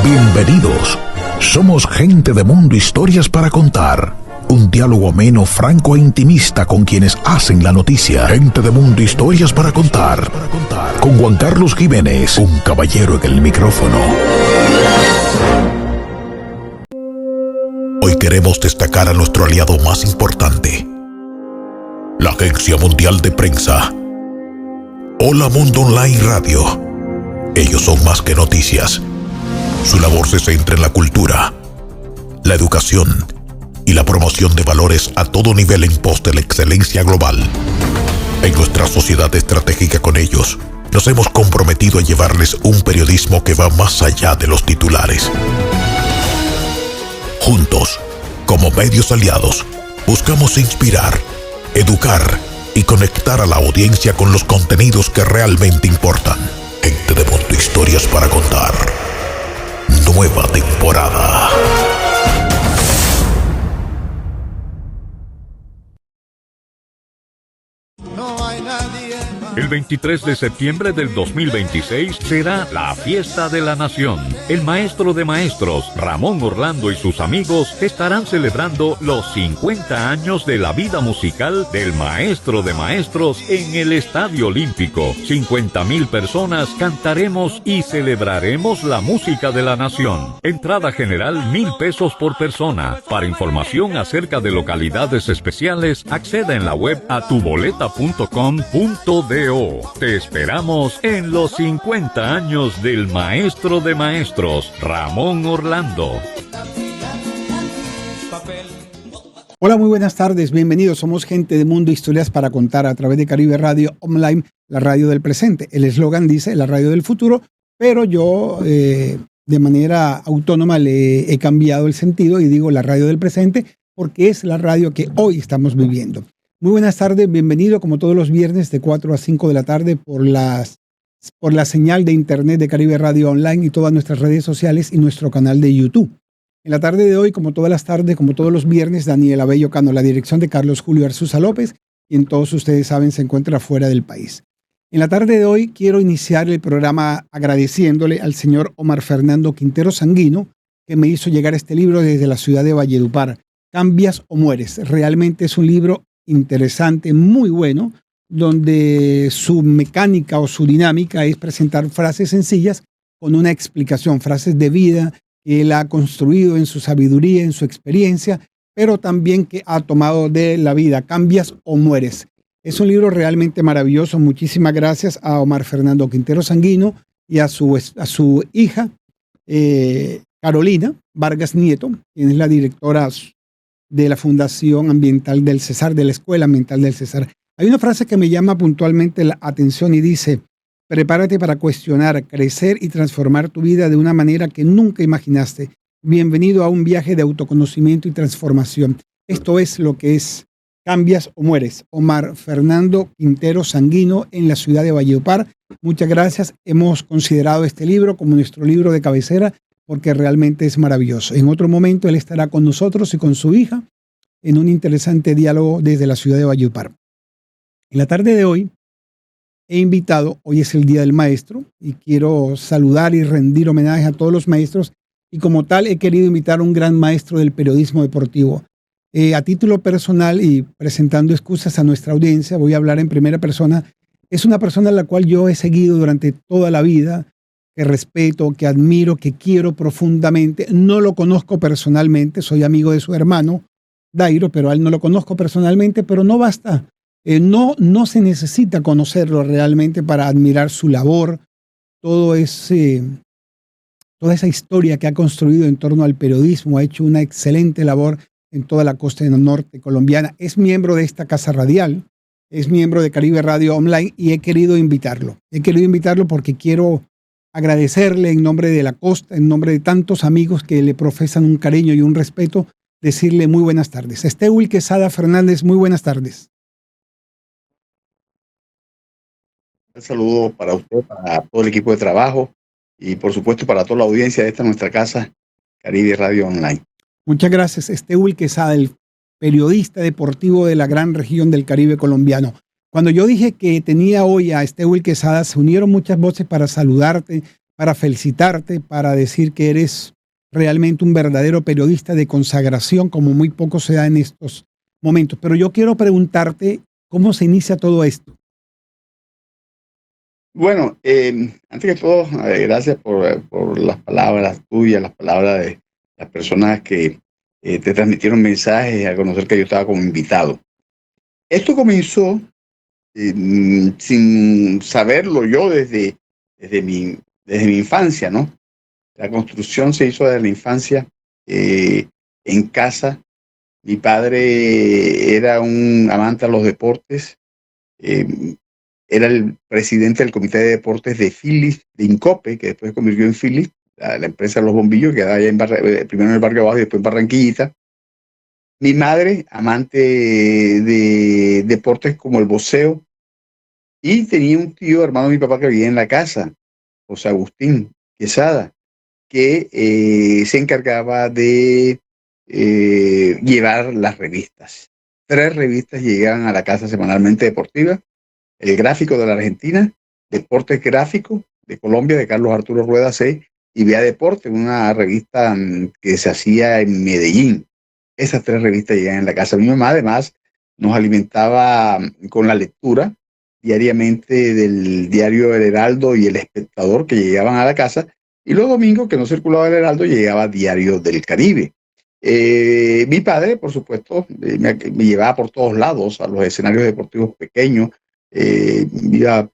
Bienvenidos. Somos gente de Mundo Historias para Contar. Un diálogo ameno, franco e intimista con quienes hacen la noticia. Gente de Mundo Historias para Contar. Con Juan Carlos Jiménez, un caballero en el micrófono. Hoy queremos destacar a nuestro aliado más importante, la Agencia Mundial de Prensa. Hola Mundo Online Radio. Ellos son más que noticias. Su labor se centra en la cultura, la educación y la promoción de valores a todo nivel en pos de la excelencia global. En nuestra sociedad estratégica con ellos, nos hemos comprometido a llevarles un periodismo que va más allá de los titulares. Juntos, como medios aliados, buscamos inspirar, educar y conectar a la audiencia con los contenidos que realmente importan. Gente de Mundo Historias para Contar. Nueva temporada. El 23 de septiembre del 2026 será la Fiesta de la Nación. El maestro de maestros, Ramón Orlando, y sus amigos estarán celebrando los 50 años de la vida musical del maestro de maestros en el Estadio Olímpico. 50,000 personas cantaremos y celebraremos la música de la nación. Entrada general, 1,000 pesos por persona. Para información acerca de localidades especiales, acceda en la web a tuboleta.com.do. Te esperamos en los 50 años del maestro de maestros, Ramón Orlando. Hola, muy buenas tardes, bienvenidos. Somos gente de Mundo Historias para Contar a través de Caribe Radio Online, la radio del presente. El eslogan dice la radio del futuro, pero yo de manera autónoma le he cambiado el sentido y digo la radio del presente porque es la radio que hoy estamos viviendo. Muy buenas tardes, bienvenido como todos los viernes de 4 a 5 de la tarde por la señal de internet de Caribe Radio Online y todas nuestras redes sociales y nuestro canal de YouTube. En la tarde de hoy, como todas las tardes, como todos los viernes, Daniela Bello Cano, la dirección de Carlos Julio Arzuza López, quien todos ustedes saben se encuentra fuera del país. En la tarde de hoy quiero iniciar el programa agradeciéndole al señor Omar Fernando Quintero Sanguino, que me hizo llegar este libro desde la ciudad de Valledupar, Cambias o Mueres. Realmente es un libro interesante, muy bueno, donde su mecánica o su dinámica es presentar frases sencillas con una explicación, frases de vida que él ha construido en su sabiduría, en su experiencia, pero también que ha tomado de la vida. Cambias o mueres. Es un libro realmente maravilloso. Muchísimas gracias a Omar Fernando Quintero Sanguino y a su hija, Carolina Vargas Nieto, quien es la directora de la Fundación Ambiental del Cesar, de la Escuela Ambiental del Cesar. Hay una frase que me llama puntualmente la atención y dice: prepárate para cuestionar, crecer y transformar tu vida de una manera que nunca imaginaste. Bienvenido a un viaje de autoconocimiento y transformación. Esto es lo que es Cambias o Mueres. Omar Fernando Quintero Sanguino en la ciudad de Valledupar. Muchas gracias. Hemos considerado este libro como nuestro libro de cabecera porque realmente es maravilloso. En otro momento él estará con nosotros y con su hija en un interesante diálogo desde la ciudad de Valledupar. En la tarde de hoy he invitado, hoy es el Día del Maestro, y quiero saludar y rendir homenaje a todos los maestros, y como tal he querido invitar a un gran maestro del periodismo deportivo. A título personal y presentando excusas a nuestra audiencia, voy a hablar en primera persona. Es una persona a la cual yo he seguido durante toda la vida, que respeto, que admiro, que quiero profundamente. No lo conozco personalmente, soy amigo de su hermano, Dairo, pero a él no lo conozco personalmente, pero no basta. No se necesita conocerlo realmente para admirar su labor, toda esa historia que ha construido en torno al periodismo. Ha hecho una excelente labor en toda la costa norte colombiana. Es miembro de esta casa radial, es miembro de Caribe Radio Online y he querido invitarlo. He querido invitarlo porque quiero agradecerle en nombre de la costa, en nombre de tantos amigos que le profesan un cariño y un respeto, decirle muy buenas tardes. Esteúl Quesada Fernández, muy buenas tardes. Un saludo para usted, para todo el equipo de trabajo y por supuesto para toda la audiencia de esta nuestra casa, Caribe Radio Online. Muchas gracias, Esteúl Quesada, el periodista deportivo de la gran región del Caribe colombiano. Cuando yo dije que tenía hoy a Esteúl Quesada, se unieron muchas voces para saludarte, para felicitarte, para decir que eres realmente un verdadero periodista de consagración, como muy poco se da en estos momentos. Pero yo quiero preguntarte cómo se inicia todo esto. Bueno, antes que todo, gracias por las palabras tuyas, las palabras de las personas que te transmitieron mensajes a conocer que yo estaba como invitado. Esto comenzó sin saberlo yo desde mi infancia, ¿no? La construcción se hizo desde la infancia en casa. Mi padre era un amante a los deportes. eh, Era el presidente del comité de deportes de Phillies, de Incope, que después se convirtió en Phillies, la empresa de los bombillos, que era allá primero en el barrio abajo y después en Barranquillita. Mi madre, amante de deportes como el boxeo, y tenía un tío, hermano de mi papá, que vivía en la casa, José Agustín Quesada, que se encargaba de llevar las revistas. 3 revistas llegaban a la casa semanalmente deportiva: El Gráfico de la Argentina, Deportes Gráficos de Colombia, de Carlos Arturo Rueda C., y Vía Deporte, una revista que se hacía en Medellín. Esas 3 revistas llegaban en la casa. Mi mamá, además, nos alimentaba con la lectura diariamente del diario El Heraldo y El Espectador, que llegaban a la casa, y los domingos, que no circulaba El Heraldo, llegaba Diario del Caribe. Mi padre, por supuesto, me llevaba por todos lados a los escenarios deportivos pequeños. Iba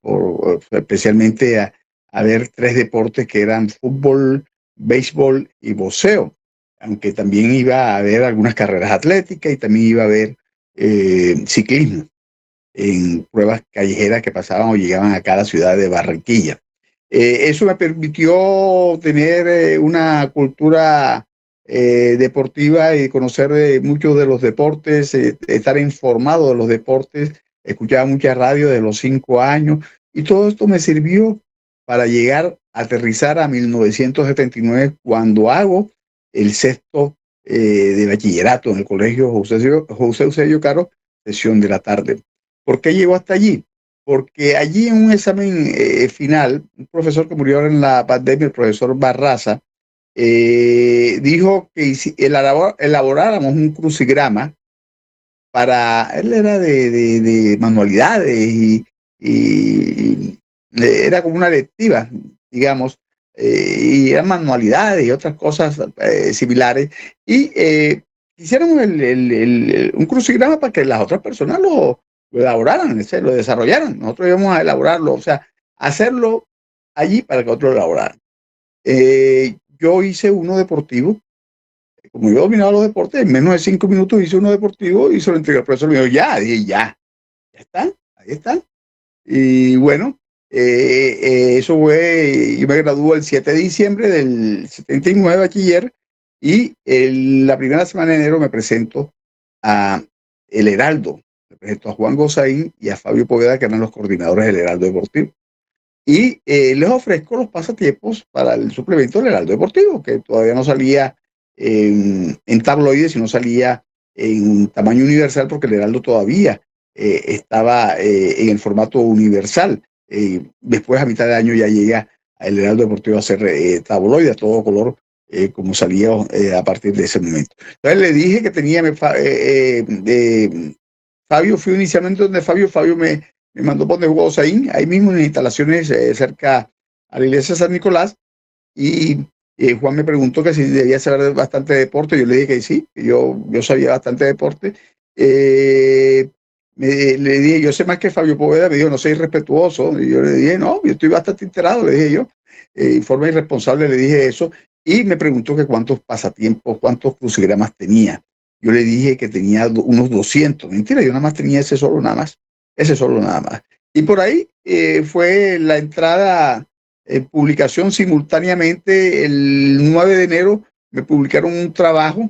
especialmente a ver 3 deportes que eran fútbol, béisbol y boxeo, aunque también iba a ver algunas carreras atléticas y también iba a ver ciclismo en pruebas callejeras que pasaban o llegaban a cada ciudad de Barranquilla. Eso me permitió tener una cultura deportiva y conocer muchos de los deportes, estar informado de los deportes. Escuchaba mucha radio de los 5 años, y todo esto me sirvió para llegar a aterrizar a 1979, cuando hago el 6º de bachillerato en el colegio José Eusebio Caro, sesión de la tarde. ¿Por qué llegó hasta allí? Porque allí en un examen final, un profesor que murió ahora en la pandemia, el profesor Barraza, dijo que elaboráramos un crucigrama para, él era de manualidades y era como una lectiva, digamos, y eran manualidades y otras cosas similares, y hicieron un crucigrama para que las otras personas lo elaboraran, lo desarrollaran. Nosotros íbamos a elaborarlo, o sea, hacerlo allí para que otros lo elaboraran. Yo hice uno deportivo. Como yo dominaba los deportes, en menos de 5 minutos hice uno deportivo y se lo entregué al profesor. Me dijo, dije, ya está, ahí está. Y bueno, eso fue, yo me gradué el 7 de diciembre del 79 bachiller, y la primera semana de enero me presento a El Heraldo. Me presento a Juan Gozaín y a Fabio Poveda, que eran los coordinadores del Heraldo Deportivo. Y les ofrezco los pasatiempos para el suplemento del Heraldo Deportivo, que todavía no salía en tabloides, sino salía en tamaño universal, porque el Heraldo todavía estaba en el formato universal. Después, a mitad de año, ya llega el Heraldo Deportivo a ser tabloide, a todo color, como salía a partir de ese momento. Entonces le dije que tenía Fabio. Fui inicialmente donde Fabio me mandó por donde jugó Osaín, ahí mismo en instalaciones cerca a la iglesia de San Nicolás, y Juan me preguntó que si debía saber bastante deporte. Yo le dije que sí, que yo sabía bastante deporte. Le dije, yo sé más que Fabio Poveda. Me dijo, no soy irrespetuoso. Y yo le dije, no, yo estoy bastante enterado, le dije yo. En forma irresponsable le dije eso, y me preguntó que cuántos pasatiempos, cuántos crucigramas tenía. Yo le dije que tenía unos 200. Mentira, yo nada más tenía ese solo nada más. Y por ahí fue la entrada en publicación simultáneamente. El 9 de enero me publicaron un trabajo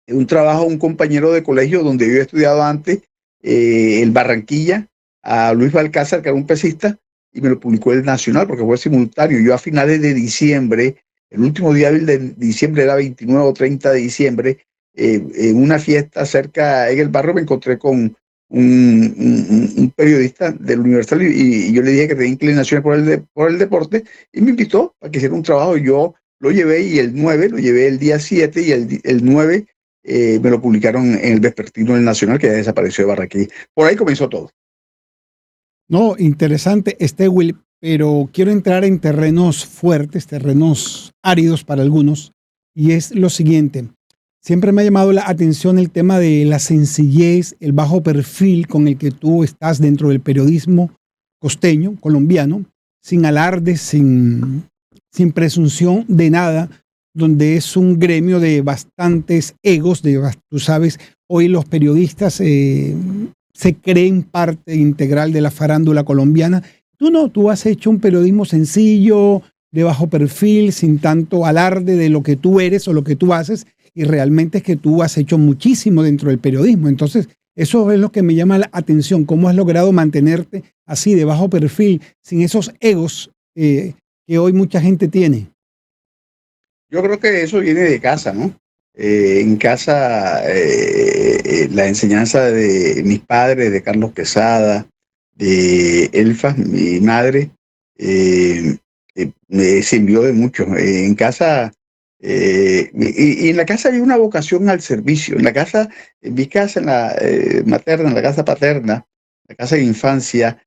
un compañero de colegio donde yo había estudiado antes, en Barranquilla, a Luis Balcázar, que era un pesista, y me lo publicó El Nacional, porque fue simultáneo. Yo a finales de diciembre, el último día de diciembre era 29 o 30 de diciembre, en una fiesta cerca en el barrio, me encontré con un periodista del Universal y yo le dije que tenía inclinaciones por el deporte y me invitó a que hiciera un trabajo. Yo lo llevé y el 9 lo llevé el día 7 y el 9 me lo publicaron en el Vespertino del Nacional, que ya desapareció de Barranquilla. Por ahí comenzó todo. No, interesante, Will, pero quiero entrar en terrenos fuertes, terrenos áridos para algunos, y es lo siguiente. Siempre me ha llamado la atención el tema de la sencillez, el bajo perfil con el que tú estás dentro del periodismo costeño, colombiano, sin alarde, sin presunción de nada, donde es un gremio de bastantes egos, tú sabes, hoy los periodistas se creen parte integral de la farándula colombiana. Tú no, tú has hecho un periodismo sencillo, de bajo perfil, sin tanto alarde de lo que tú eres o lo que tú haces, y realmente es que tú has hecho muchísimo dentro del periodismo. Entonces, eso es lo que me llama la atención, cómo has logrado mantenerte así de bajo perfil, sin esos egos que hoy mucha gente tiene. Yo creo que eso viene de casa, ¿no? En casa, la enseñanza de mis padres, de Carlos Quesada, de Elfa, mi madre, me sirvió de mucho. En casa, y en la casa había una vocación al servicio. En mi casa, en la materna, en la casa paterna, la casa de infancia,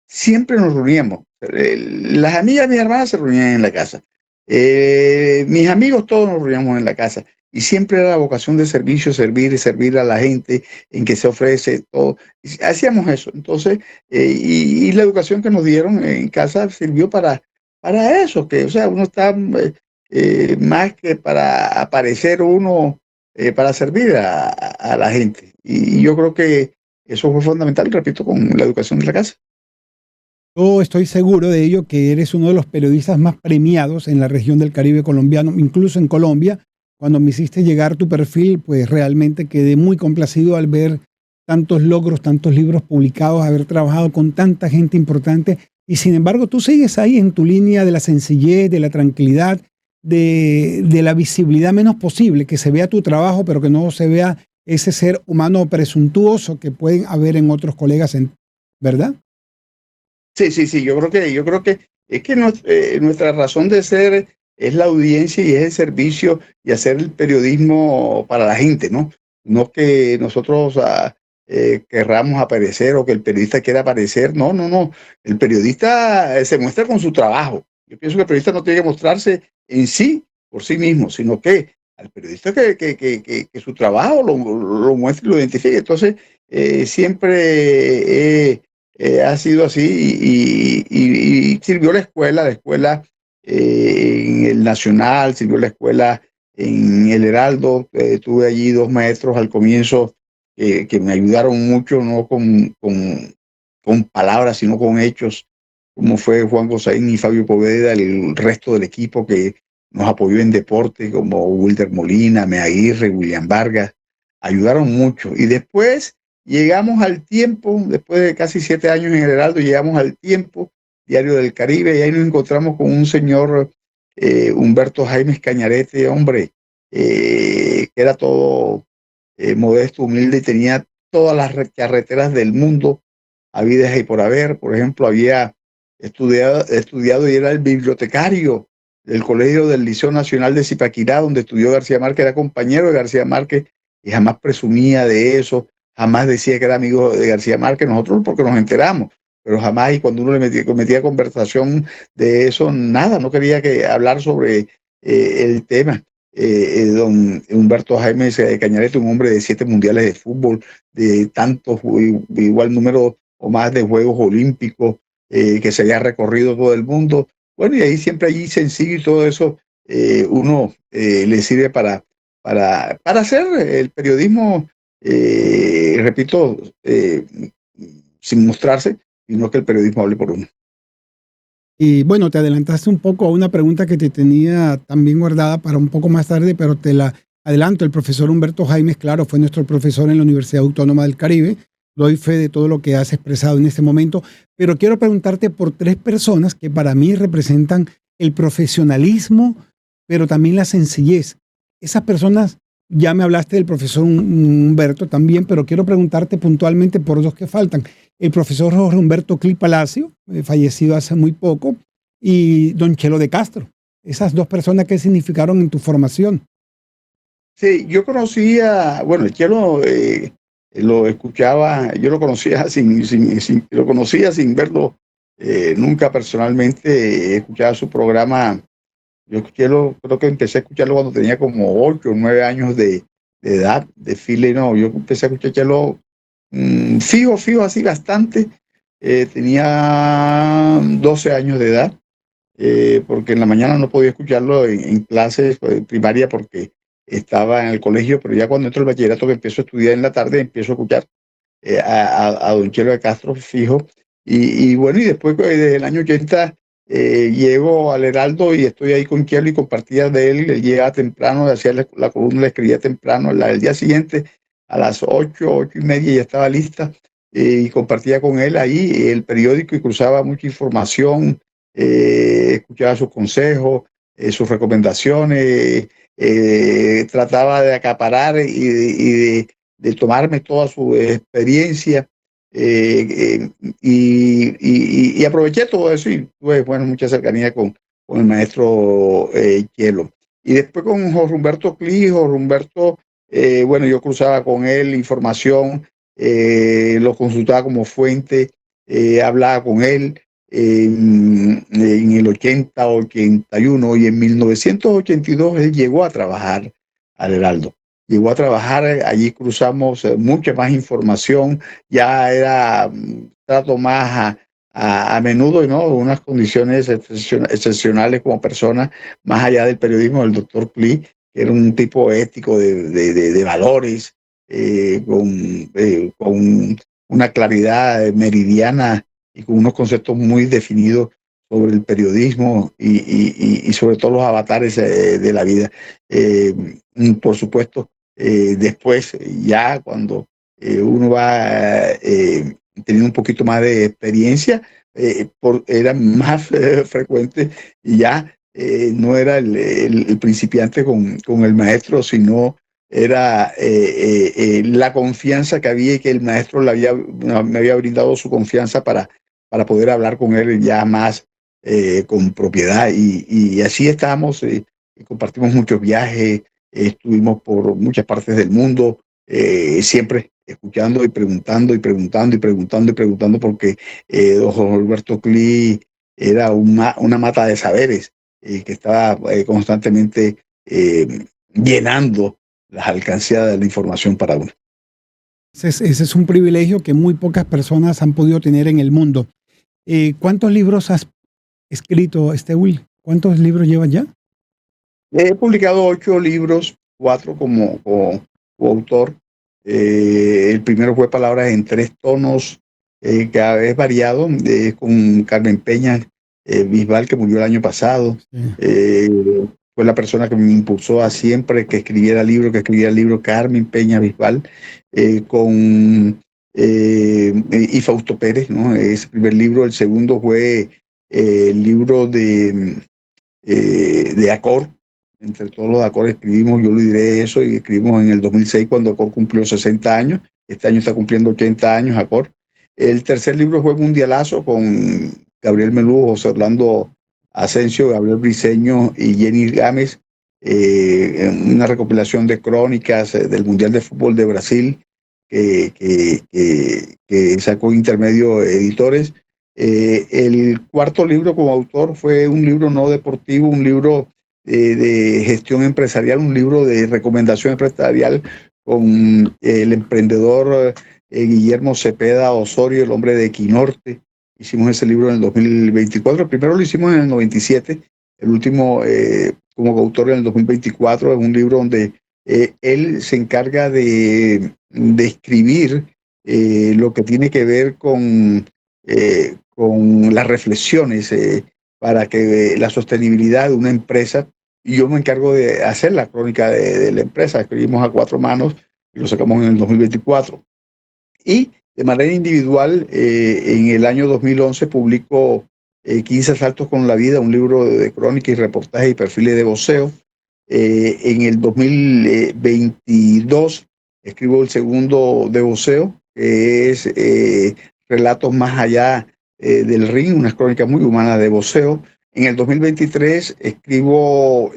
siempre nos reuníamos. Las amigas de mi hermana se reunían en la casa. Mis amigos todos nos reuníamos en la casa y siempre era la vocación de servicio, servir a la gente en que se ofrece todo. Hacíamos eso. Entonces, y la educación que nos dieron en casa sirvió para eso, que, o sea, uno está más que para aparecer uno, para servir a la gente. Y yo creo que eso fue fundamental, repito, con la educación de la casa. Yo estoy seguro de ello, que eres uno de los periodistas más premiados en la región del Caribe colombiano, incluso en Colombia. Cuando me hiciste llegar tu perfil, pues realmente quedé muy complacido al ver tantos logros, tantos libros publicados, haber trabajado con tanta gente importante. Y sin embargo, tú sigues ahí en tu línea de la sencillez, de la tranquilidad, de la visibilidad menos posible, que se vea tu trabajo, pero que no se vea ese ser humano presuntuoso que pueden haber en otros colegas, ¿verdad? Sí, yo creo que es que nuestra razón de ser es la audiencia y es el servicio y hacer el periodismo para la gente, ¿no? No que nosotros querramos aparecer o que el periodista quiera aparecer. No. El periodista se muestra con su trabajo. Yo pienso que el periodista no tiene que mostrarse en sí, por sí mismo, sino que al periodista que su trabajo lo muestre y lo identifique. Entonces, siempre ha sido así y sirvió la escuela en el Nacional, sirvió la escuela en el Heraldo. Tuve allí 2 maestros al comienzo que me ayudaron mucho, no con palabras, sino con hechos, como fue Juan Gosaín y Fabio Poveda, el resto del equipo que nos apoyó en deporte, como Wilder Molina, Mea Aguirre, William Vargas, ayudaron mucho. Y después llegamos al Tiempo, después de casi 7 años en el Heraldo, llegamos al Tiempo, Diario del Caribe, y ahí nos encontramos con un señor, Humberto Jaimes Cañarete, hombre, que era todo modesto, humilde, y tenía todas las carreteras del mundo habidas y por haber. Por ejemplo, había estudiado y era el bibliotecario del Colegio del Liceo Nacional de Zipaquirá, donde estudió García Márquez, era compañero de García Márquez y jamás presumía de eso. Jamás decía que era amigo de García Márquez, nosotros porque nos enteramos, pero jamás, y cuando uno le metía conversación de eso, nada, no quería hablar sobre el tema. Don Humberto Jaime Cañarete, un hombre de 7 mundiales de fútbol, de tantos, igual número o más de Juegos Olímpicos, que se había recorrido todo el mundo. Bueno, y ahí siempre allí sencillo y todo eso, uno le sirve para hacer el periodismo, repito, sin mostrarse, sino que el periodismo hable por uno. Y bueno, te adelantaste un poco a una pregunta que te tenía también guardada para un poco más tarde, pero te la adelanto. El profesor Humberto Jaimes, claro, fue nuestro profesor en la Universidad Autónoma del Caribe. Doy fe de todo lo que has expresado en este momento, pero quiero preguntarte por 3 personas que para mí representan el profesionalismo, pero también la sencillez. Esas personas Ya me hablaste del profesor Humberto también, pero quiero preguntarte puntualmente por dos que faltan. El profesor Jorge Humberto Cli Palacio, fallecido hace muy poco, y don Chelo de Castro. Esas dos personas, ¿qué significaron en tu formación? Sí, yo conocía, bueno, el Chelo lo escuchaba, yo lo conocía lo conocía sin verlo nunca personalmente, escuchaba su programa. Yo creo que empecé a escucharlo cuando tenía como 8 o 9 años de edad, de file, no, yo empecé a escucharlo fijo, así bastante. Tenía 12 años de edad, porque en la mañana no podía escucharlo en clases primaria porque estaba en el colegio, pero ya cuando entro al bachillerato que empiezo a estudiar en la tarde, empiezo a escuchar a don Chelo de Castro fijo. Y bueno, y después desde el año 80 llego al Heraldo y estoy ahí con Chelo y compartía de él. Él llegaba temprano, hacía la columna, la escribía temprano. El día siguiente, a las 8:30 ya estaba lista, y compartía con él ahí el periódico y cruzaba mucha información, escuchaba sus consejos, sus recomendaciones, trataba de acaparar de tomarme toda su experiencia, y aproveché todo eso y tuve, bueno, mucha cercanía con el maestro Chelo. Y después con Jorge Humberto Cli, bueno, yo cruzaba con él información, lo consultaba como fuente, hablaba con él en el 80, 81 y en 1982 él llegó a trabajar al Heraldo. Llegó a trabajar, allí cruzamos mucha más información, ya era trato más a menudo, ¿no? Unas condiciones excepcionales como persona, más allá del periodismo del doctor Cli, que era un tipo ético de valores, con una claridad meridiana y con unos conceptos muy definidos sobre el periodismo y sobre todo los avatares de la vida. Por supuesto, después, ya cuando uno va teniendo un poquito más de experiencia, era más frecuente y ya no era el principiante con el maestro, sino era la confianza que había y que el maestro me había brindado su confianza para poder hablar con él ya más con propiedad. Y así estábamos, compartimos muchos viajes, estuvimos por muchas partes del mundo, siempre escuchando y preguntando y preguntando y preguntando y preguntando, porque don Jorge Alberto Cli era una mata de saberes, que estaba constantemente llenando las alcancías de la información para uno. Ese es un privilegio que muy pocas personas han podido tener en el mundo. ¿Cuántos libros has escrito, Will? ¿Cuántos libros llevas ya? He publicado 8 libros, 4 como coautor. El primero fue Palabras en 3 tonos, que es variado, con Carmen Peña Bisbal, que murió el año pasado. Sí. Fue la persona que me impulsó a siempre que escribiera libro, Carmen Peña Bisbal, y Fausto Pérez, ¿no? Ese primer libro. El segundo fue el libro de Acor. Entre todos los de Acor escribimos, yo le diré eso, y escribimos en el 2006 cuando Acor cumplió 60 años. Este año está cumpliendo 80 años Acor. El tercer libro fue Mundialazo, con Gabriel Melú, José Orlando Asensio, Gabriel Briceño y Jenny Gámez, una recopilación de crónicas del Mundial de Fútbol de Brasil, que sacó Intermedio Editores. El cuarto libro como autor fue un libro no deportivo, un libro de gestión empresarial, un libro de recomendación empresarial con el emprendedor Guillermo Cepeda Osorio, el hombre de Equinorte. Hicimos ese libro en el 2024. El primero lo hicimos en el 97, el último como coautor en el 2024. Es un libro donde él se encarga de escribir lo que tiene que ver con las reflexiones para que la sostenibilidad de una empresa, y yo me encargo de hacer la crónica de la empresa. Escribimos a 4 manos y lo sacamos en el 2024. Y de manera individual, en el año 2011 publicó 15 asaltos con la vida, un libro de crónica y reportaje y perfiles de voceo. En el 2022 escribo el segundo de boxeo, que es Relatos más allá del ring, unas crónicas muy humanas de boxeo. En el 2023 escribo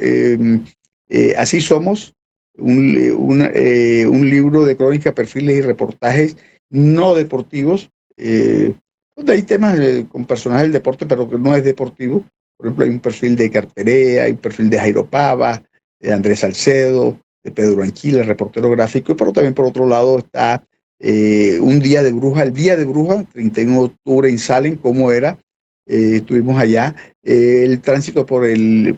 Así Somos, un libro de crónicas, perfiles y reportajes no deportivos, donde hay temas con personajes del deporte, pero que no es deportivo. Por ejemplo, hay un perfil de Carperea, hay un perfil de Jairo Pava, de Andrés Salcedo, de Pedro Anquila, reportero gráfico, pero también por otro lado está un día de bruja, el día de bruja, 31 de octubre en Salem, cómo era. Estuvimos allá, el tránsito por la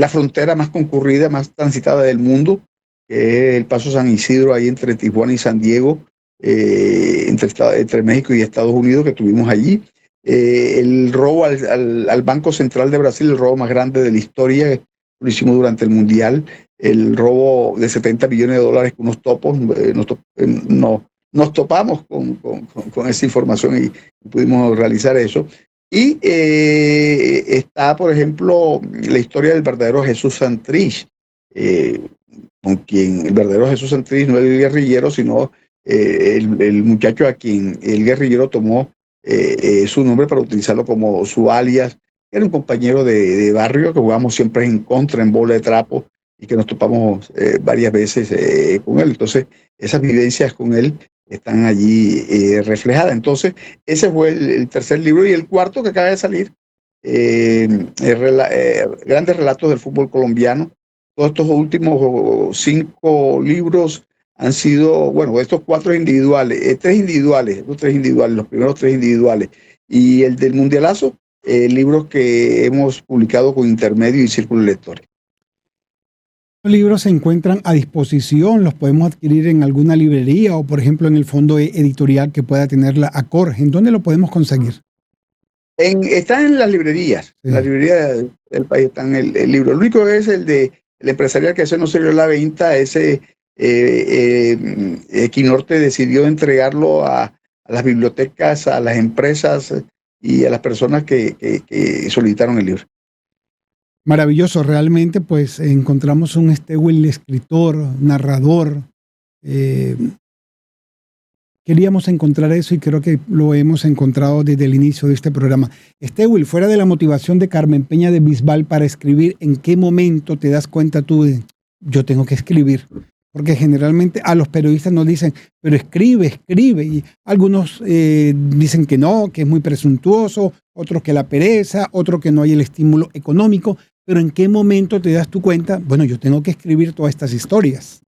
frontera más concurrida, más transitada del mundo, que es el Paso San Isidro, ahí entre Tijuana y San Diego, entre México y Estados Unidos, que tuvimos allí. El robo al Banco Central de Brasil, el robo más grande de la historia, lo hicimos durante el Mundial. El robo de $70 millones con unos topos, nos topamos con esa información y pudimos realizar eso. Y está, por ejemplo, la historia del verdadero Jesús Santrich, con quien el verdadero Jesús Santrich no es el guerrillero, sino el muchacho a quien el guerrillero tomó su nombre para utilizarlo como su alias. Era un compañero de barrio que jugábamos siempre en contra, en bola de trapo, y que nos topamos varias veces con él. Entonces, esas vivencias con él están allí reflejadas. Entonces, ese fue el tercer libro. Y el cuarto que acaba de salir, Grandes Relatos del Fútbol Colombiano. Todos estos últimos 5 libros han sido, bueno, estos 4 individuales, 3 individuales, los primeros 3 individuales, y el del Mundialazo, libros que hemos publicado con Intermedio y Círculo Lectores. Los libros se encuentran a disposición, los podemos adquirir en alguna librería o, por ejemplo, en el fondo editorial que pueda tener la ACOR. ¿En dónde lo podemos conseguir? Están en las librerías, sí. En las librerías del país están el libro. El único es el empresarial, que ese no se dio la venta. Ese Equinorte decidió entregarlo a las bibliotecas, a las empresas y a las personas que solicitaron el libro. Maravilloso, realmente pues encontramos un Stewell escritor, narrador. Queríamos encontrar eso y creo que lo hemos encontrado desde el inicio de este programa. Stewell, fuera de la motivación de Carmen Peña de Bisbal para escribir, ¿en qué momento te das cuenta tú de yo tengo que escribir? Porque generalmente a los periodistas nos dicen, pero escribe, y algunos dicen que no, que es muy presuntuoso, otros que la pereza, otros que no hay el estímulo económico, pero ¿en qué momento te das tu cuenta? Bueno, yo tengo que escribir todas estas historias.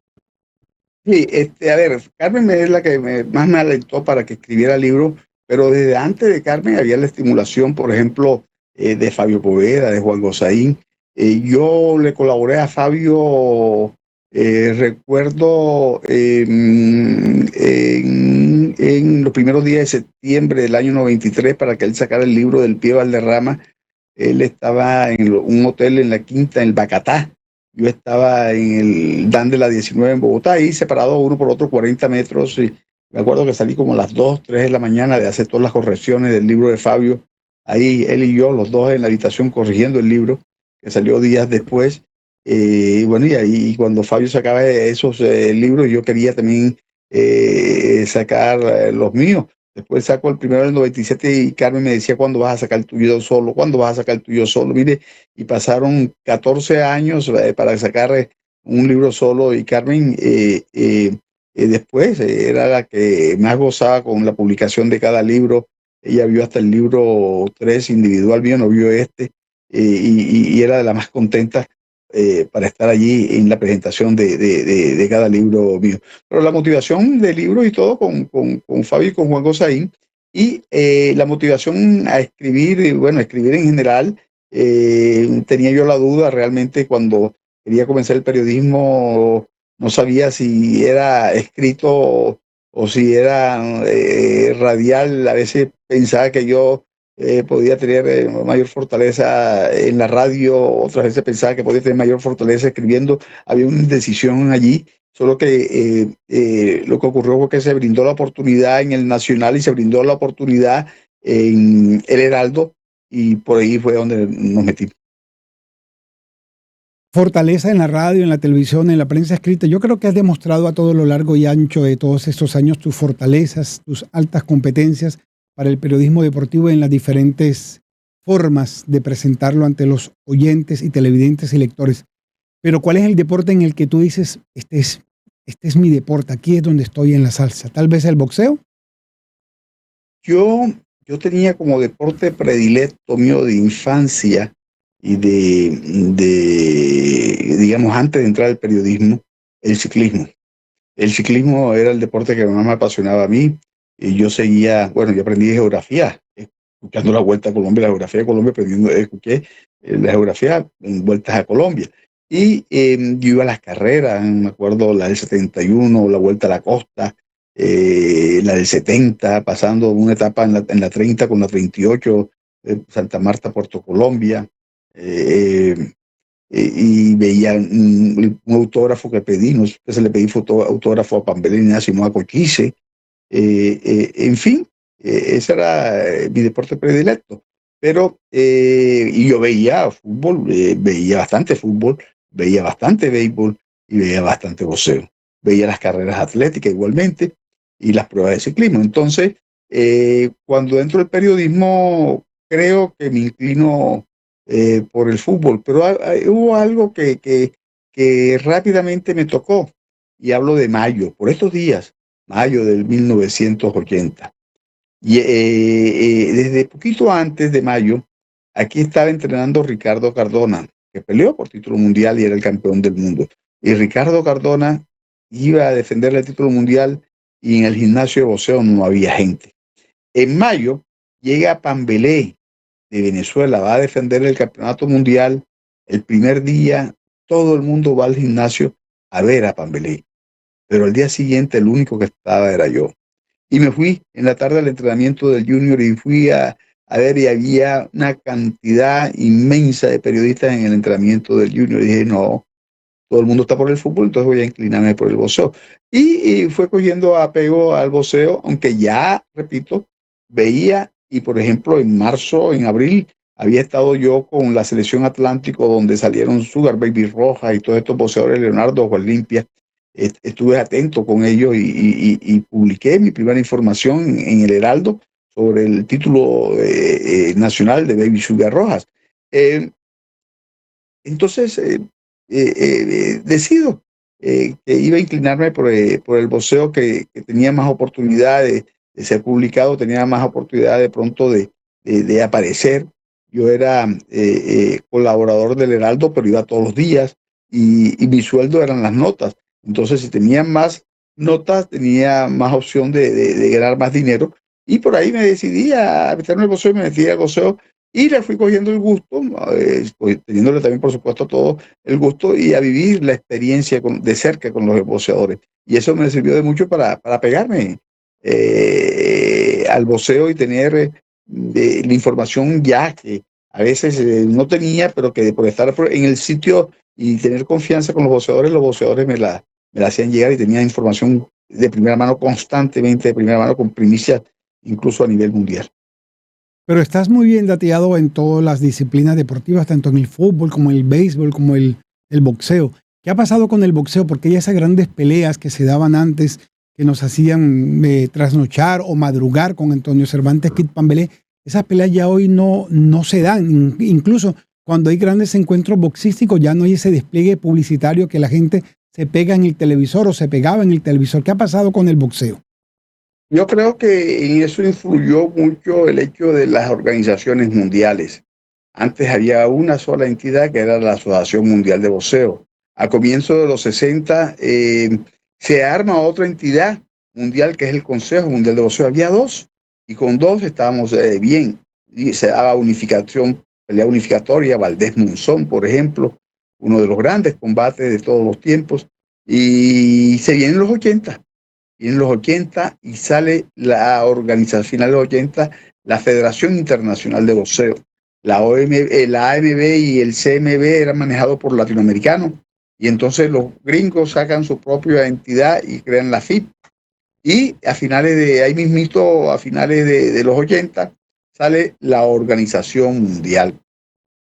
Sí, a ver, Carmen es la que más me alentó para que escribiera el libro, pero desde antes de Carmen había la estimulación, por ejemplo, de Fabio Poveda, de Juan Gozaín. Yo le colaboré a Fabio, recuerdo, en los primeros días de septiembre del año 93, para que él sacara el libro Del Pie Valderrama. Él estaba en un hotel en la Quinta, en el Bacatá. Yo estaba en el Dan de la 19 en Bogotá, ahí separado uno por otro 40 metros. Y me acuerdo que salí como a las 2, 3 de la mañana de hacer todas las correcciones del libro de Fabio. Ahí él y yo, los dos en la habitación corrigiendo el libro, que salió días después. Bueno, y ahí cuando Fabio sacaba esos libros, yo quería también sacar los míos. Después saco el primero del 97 y Carmen me decía, ¿cuándo vas a sacar el tuyo solo? ¿Cuándo vas a sacar el tuyo solo? Mire, y pasaron 14 años para sacar un libro solo, y Carmen después era la que más gozaba con la publicación de cada libro. Ella vio hasta el libro 3 individual mío, no vio este, y era de la más contenta para estar allí en la presentación de cada libro mío. Pero la motivación del libro y todo con Fabio y con Juan Gozaín, y la motivación a escribir, bueno, escribir en general, tenía yo la duda realmente cuando quería comenzar el periodismo, no sabía si era escrito o si era radial. A veces pensaba que yo podía tener mayor fortaleza en la radio, otras veces pensaba que podía tener mayor fortaleza escribiendo. Había una indecisión allí, solo que lo que ocurrió fue que se brindó la oportunidad en el Nacional y se brindó la oportunidad en el Heraldo, y por ahí fue donde nos metimos. fortaleza en la radio, en la televisión, en la prensa escrita. Yo creo que has demostrado a todo lo largo y ancho de todos estos años tus fortalezas, tus altas competencias para el periodismo deportivo en las diferentes formas de presentarlo ante los oyentes y televidentes y lectores. Pero ¿cuál es el deporte en el que tú dices, este es mi deporte, aquí es donde estoy en la salsa? ¿Tal vez el boxeo? Yo tenía como deporte predilecto mío de infancia y digamos, antes de entrar al periodismo, el ciclismo. El ciclismo era el deporte que más me apasionaba a mí. Y yo seguía, bueno, yo aprendí geografía, escuchando la Vuelta a Colombia, la geografía de Colombia, escuché la geografía en Vueltas a Colombia. Y yo iba a las carreras, me acuerdo la del 71, la Vuelta a la Costa, la del 70, pasando una etapa en la 30 con la 38, Santa Marta, Puerto Colombia. Y veía un autógrafo que pedí, no sé qué se le pedí autógrafo a Pambelén, a Simón Cochise, en fin, ese era mi deporte predilecto. Pero, y yo veía fútbol, veía bastante fútbol, veía bastante béisbol y veía bastante boxeo. Veía las carreras atléticas igualmente y las pruebas de ciclismo. Entonces, cuando entro al periodismo, creo que me inclino por el fútbol, pero hubo algo que rápidamente me tocó, y hablo de mayo, por estos días, mayo del 1980. Y desde poquito antes de mayo, aquí estaba entrenando Ricardo Cardona, que peleó por título mundial y era el campeón del mundo. Y Ricardo Cardona iba a defender el título mundial y en el gimnasio de boxeo no había gente. En mayo llega Pambelé de Venezuela, va a defender el campeonato mundial. El primer día todo el mundo va al gimnasio a ver a Pambelé, pero al día siguiente el único que estaba era yo. Y me fui en la tarde al entrenamiento del Junior y fui a ver, y había una cantidad inmensa de periodistas en el entrenamiento del Junior. Y dije, no, todo el mundo está por el fútbol, entonces voy a inclinarme por el boxeo. Y fue cogiendo apego al boxeo, aunque ya, repito, veía, y por ejemplo en marzo, en abril, había estado yo con la selección Atlántico, donde salieron Sugar Baby Rojas y todos estos boxeadores, Leonardo, Juan Limpia. Estuve atento con ellos y publiqué mi primera información en el Heraldo sobre el título nacional de Baby Sugar Rojas. Entonces, decido que iba a inclinarme por el boxeo, que tenía más oportunidades de ser publicado, tenía más oportunidad de pronto de aparecer. Yo era colaborador del Heraldo, pero iba todos los días y mi sueldo eran las notas. Entonces, si tenía más notas, tenía más opción de ganar más dinero. Y por ahí me decidí a meterme en el boxeo y me metí al boxeo. Y le fui cogiendo el gusto, teniéndole también, por supuesto, todo el gusto y a vivir la experiencia de cerca con los boxeadores. Y eso me sirvió de mucho para pegarme al boxeo y tener la información ya que a veces no tenía, pero que por estar en el sitio y tener confianza con los boxeadores me la hacían llegar, y tenía información de primera mano, constantemente de primera mano, con primicias incluso a nivel mundial. Pero estás muy bien dateado en todas las disciplinas deportivas, tanto en el fútbol como en el béisbol, como el boxeo. ¿Qué ha pasado con el boxeo? Porque hay esas grandes peleas que se daban antes, que nos hacían trasnochar o madrugar con Antonio Cervantes, Kid Pambelé. Esas peleas ya hoy no se dan. Incluso cuando hay grandes encuentros boxísticos, ya no hay ese despliegue publicitario que la gente se pega en el televisor o se pegaba en el televisor. ¿Qué ha pasado con el boxeo? Yo creo que en eso influyó mucho el hecho de las organizaciones mundiales. Antes había una sola entidad, que era la Asociación Mundial de Boxeo. A comienzos de los 60 se arma otra entidad mundial, que es el Consejo Mundial de Boxeo. Había dos, y con dos estábamos bien. Y se daba unificación, pelea unificatoria, Valdés Monzón, por ejemplo, uno de los grandes combates de todos los tiempos. Y se vienen los 80. Y en los 80 y sale la organización, final de los 80, la Federación Internacional de Boxeo. La AMB y el CMB eran manejados por latinoamericanos, y entonces los gringos sacan su propia entidad y crean la FIB. Y a finales de los 80 sale la Organización Mundial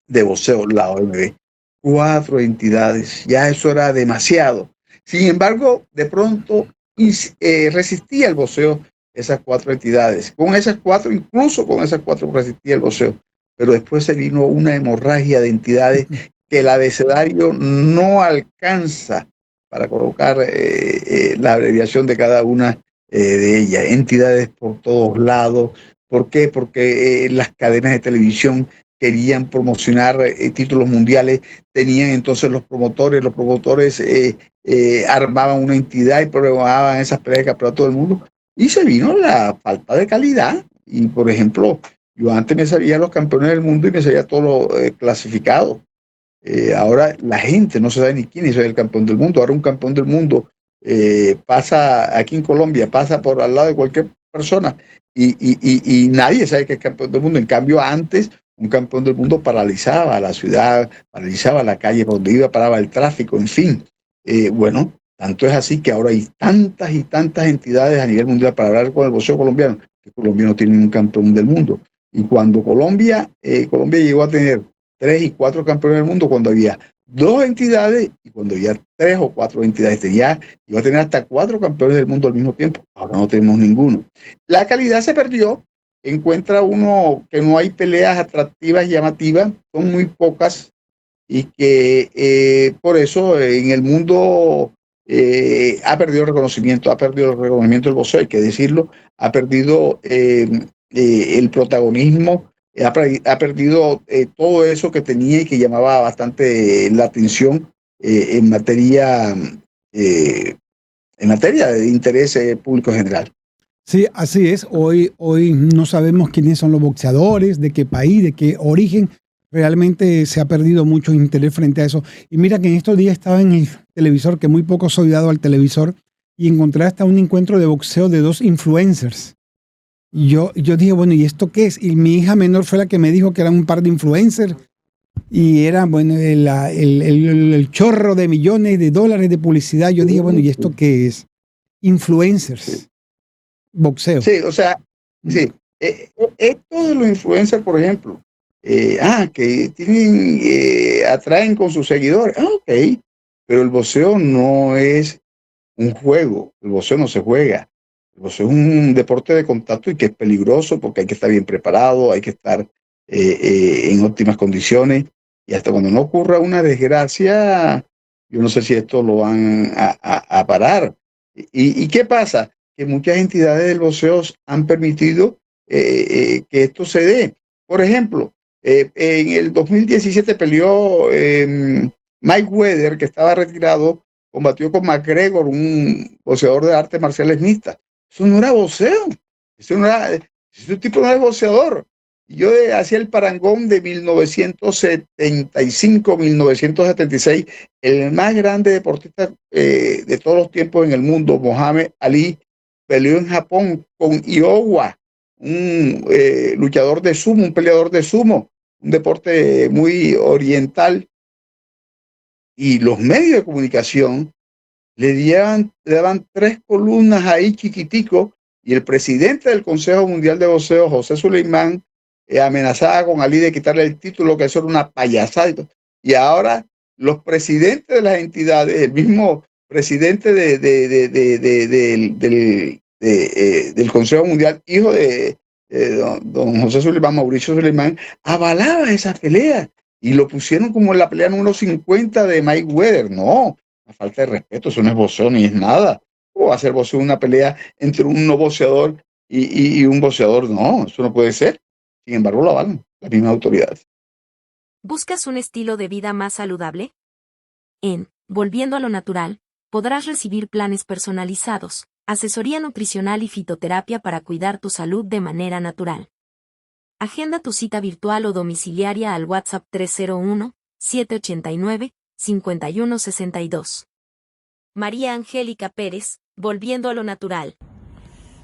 de Boxeo, la OMB. 4 entidades. Ya eso era demasiado. Sin embargo, de pronto resistía el boxeo esas 4 entidades. Con esas 4, incluso con esas 4 resistía el boxeo. Pero después se vino una hemorragia de entidades que el abecedario no alcanza para colocar la abreviación de cada una de ellas. Entidades por todos lados. ¿Por qué? Porque las cadenas de televisión querían promocionar títulos mundiales, tenían entonces los promotores armaban una entidad y programaban esas peleas para todo el mundo, y se vino la falta de calidad. Y por ejemplo, yo antes me sabía los campeones del mundo y me sabía todo lo clasificado. Ahora la gente no se sabe ni quién es el campeón del mundo. Ahora un campeón del mundo pasa aquí en Colombia, pasa por al lado de cualquier persona y nadie sabe que es campeón del mundo. En cambio, antes un campeón del mundo paralizaba la ciudad, paralizaba la calle por donde iba, paraba el tráfico, en fin. Bueno, tanto es así que ahora hay tantas y tantas entidades a nivel mundial para hablar con el boxeo colombiano, que Colombia no tiene un campeón del mundo. Y cuando Colombia llegó a tener 3 y 4 campeones del mundo, cuando había 2 entidades y cuando había 3 o 4 entidades, iba a tener hasta 4 campeones del mundo al mismo tiempo. Ahora no tenemos ninguno. La calidad se perdió. Encuentra uno que no hay peleas atractivas y llamativas, son muy pocas, y que por eso en el mundo ha perdido el reconocimiento del boxeo, hay que decirlo, ha perdido el protagonismo, ha perdido todo eso que tenía y que llamaba bastante la atención en materia de interés público general. Sí, así es. Hoy no sabemos quiénes son los boxeadores, de qué país, de qué origen. Realmente se ha perdido mucho interés frente a eso. Y mira que en estos días estaba en el televisor, que muy poco soy dado al televisor, y encontré hasta un encuentro de boxeo de 2 influencers. Y yo dije, bueno, ¿y esto qué es? Y mi hija menor fue la que me dijo que eran un par de influencers y era, bueno, el chorro de millones de dólares de publicidad. Yo dije, bueno, ¿y esto qué es? Influencers. Boxeo. Sí, o sea, sí. Esto de los influencers, por ejemplo, que tienen, atraen con sus seguidores. Ok, pero el boxeo no es un juego, el boxeo no se juega. El boxeo es un deporte de contacto y que es peligroso porque hay que estar bien preparado, hay que estar en óptimas condiciones, y hasta cuando no ocurra una desgracia, yo no sé si esto lo van a parar. ¿Y qué pasa? Que muchas entidades del boxeo han permitido que esto se dé. Por ejemplo, en el 2017 peleó Mike Weather, que estaba retirado, combatió con McGregor, un boxeador de artes marciales mixtas. Eso no era boxeo. Ese tipo no era boxeador. Yo hacía el parangón de 1975-1976, el más grande deportista de todos los tiempos en el mundo, Mohamed Ali, peleó en Japón con Iowa, un luchador de sumo, un peleador de sumo, un deporte muy oriental, y los medios de comunicación le daban 3 columnas ahí chiquitico, y el presidente del Consejo Mundial de Boxeo, José Suleimán, amenazaba con Ali de quitarle el título, que eso era una payasada. Y ahora los presidentes de las entidades, el mismo presidente del Consejo Mundial, hijo de don José Suleimán, Mauricio Suleimán, avalaba esa pelea y lo pusieron como en la pelea número 50 de Mike Weather. No, una falta de respeto, eso no es boxeo ni es nada. ¿Cómo va a ser boxeo una pelea entre un no boxeador y un boxeador? No, eso no puede ser. Sin embargo, lo avalan las mismas autoridades. ¿Buscas un estilo de vida más saludable? En Volviendo a lo Natural, podrás recibir planes personalizados, asesoría nutricional y fitoterapia para cuidar tu salud de manera natural. Agenda tu cita virtual o domiciliaria al WhatsApp 301-789-5162. María Angélica Pérez, Volviendo a lo Natural.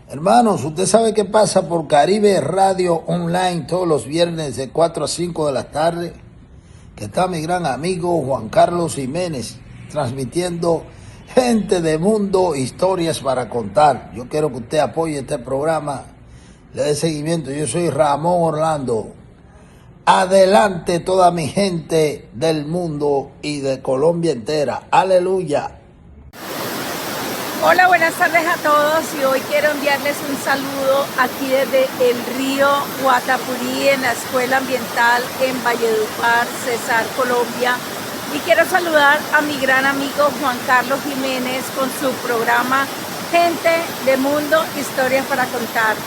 Hermanos, usted sabe qué pasa por Caribe Radio Online todos los viernes de 4 a 5 de la tarde, que está mi gran amigo Juan Carlos Jiménez transmitiendo Gente de Mundo, historias para contar. Yo quiero que usted apoye este programa, le dé seguimiento. Yo soy Ramón Orlando. Adelante toda mi gente del mundo y de Colombia entera. Aleluya. Hola, buenas tardes a todos y hoy quiero enviarles un saludo aquí desde el río Guatapurí en la Escuela Ambiental en Valledupar, Cesar, Colombia. Y quiero saludar a mi gran amigo Juan Carlos Jiménez con su programa Gente de Mundo, Historias para Contar.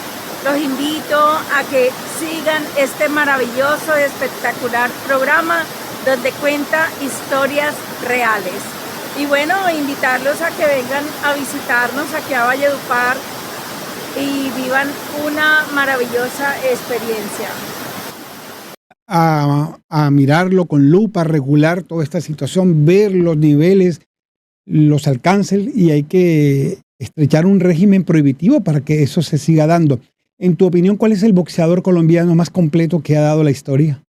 Los invito a que sigan este maravilloso y espectacular programa donde cuenta historias reales. Y bueno, invitarlos a que vengan a visitarnos aquí a Valledupar y vivan una maravillosa experiencia. A mirarlo con lupa, regular toda esta situación, ver los niveles, los alcances, y hay que estrechar un régimen prohibitivo para que eso se siga dando. En tu opinión, ¿cuál es el boxeador colombiano más completo que ha dado la historia?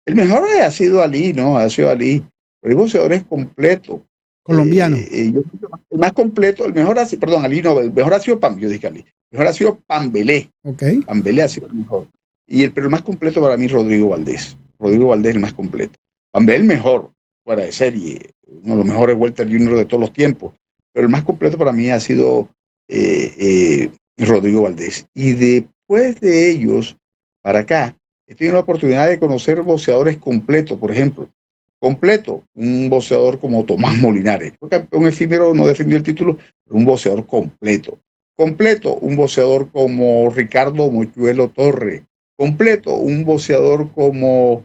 El mejor ha sido Ali, ¿no? Ha sido Ali. Pero hay boxeadores completos. Colombiano. El más completo, el mejor ha sido, perdón, Ali no, el mejor ha sido yo dije Ali. El mejor ha sido Pambelé. Okay. Pambelé ha sido el mejor. Pero el más completo para mí es Rodrigo Valdés. Rodrigo Valdés es el más completo. Pambelé el mejor, fuera de serie, uno de los mejores welter junior de todos los tiempos. Pero el más completo para mí ha sido Rodrigo Valdés. Y después de ellos, para acá, he tenido la oportunidad de conocer boxeadores completos, por ejemplo. Completo, un boxeador como Tomás Molinares. Fue campeón efímero, no defendió el título, pero un boxeador completo. Completo, un boxeador como Ricardo Mochuelo Torre. Completo, un boxeador como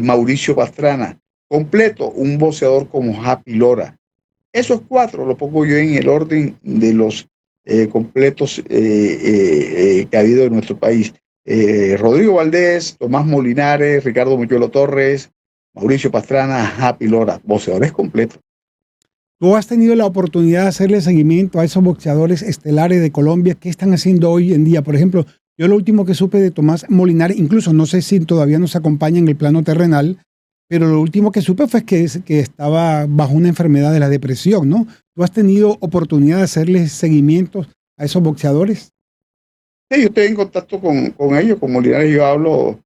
Mauricio Pastrana. Completo, un boxeador como Happy Lora. Esos cuatro lo pongo yo en el orden de los completos que ha habido en nuestro país. Rodrigo Valdés, Tomás Molinares, Ricardo Mochuelo Torres, Mauricio Pastrana, Happy Lora, boxeadores completos. ¿Tú has tenido la oportunidad de hacerle seguimiento a esos boxeadores estelares de Colombia? ¿Qué están haciendo hoy en día? Por ejemplo, yo lo último que supe de Tomás Molinares, incluso no sé si todavía nos acompaña en el plano terrenal, pero lo último que supe fue que estaba bajo una enfermedad de la depresión, ¿no? ¿Tú has tenido oportunidad de hacerles seguimiento a esos boxeadores? Sí, yo estoy en contacto con ellos, con Molinares yo hablo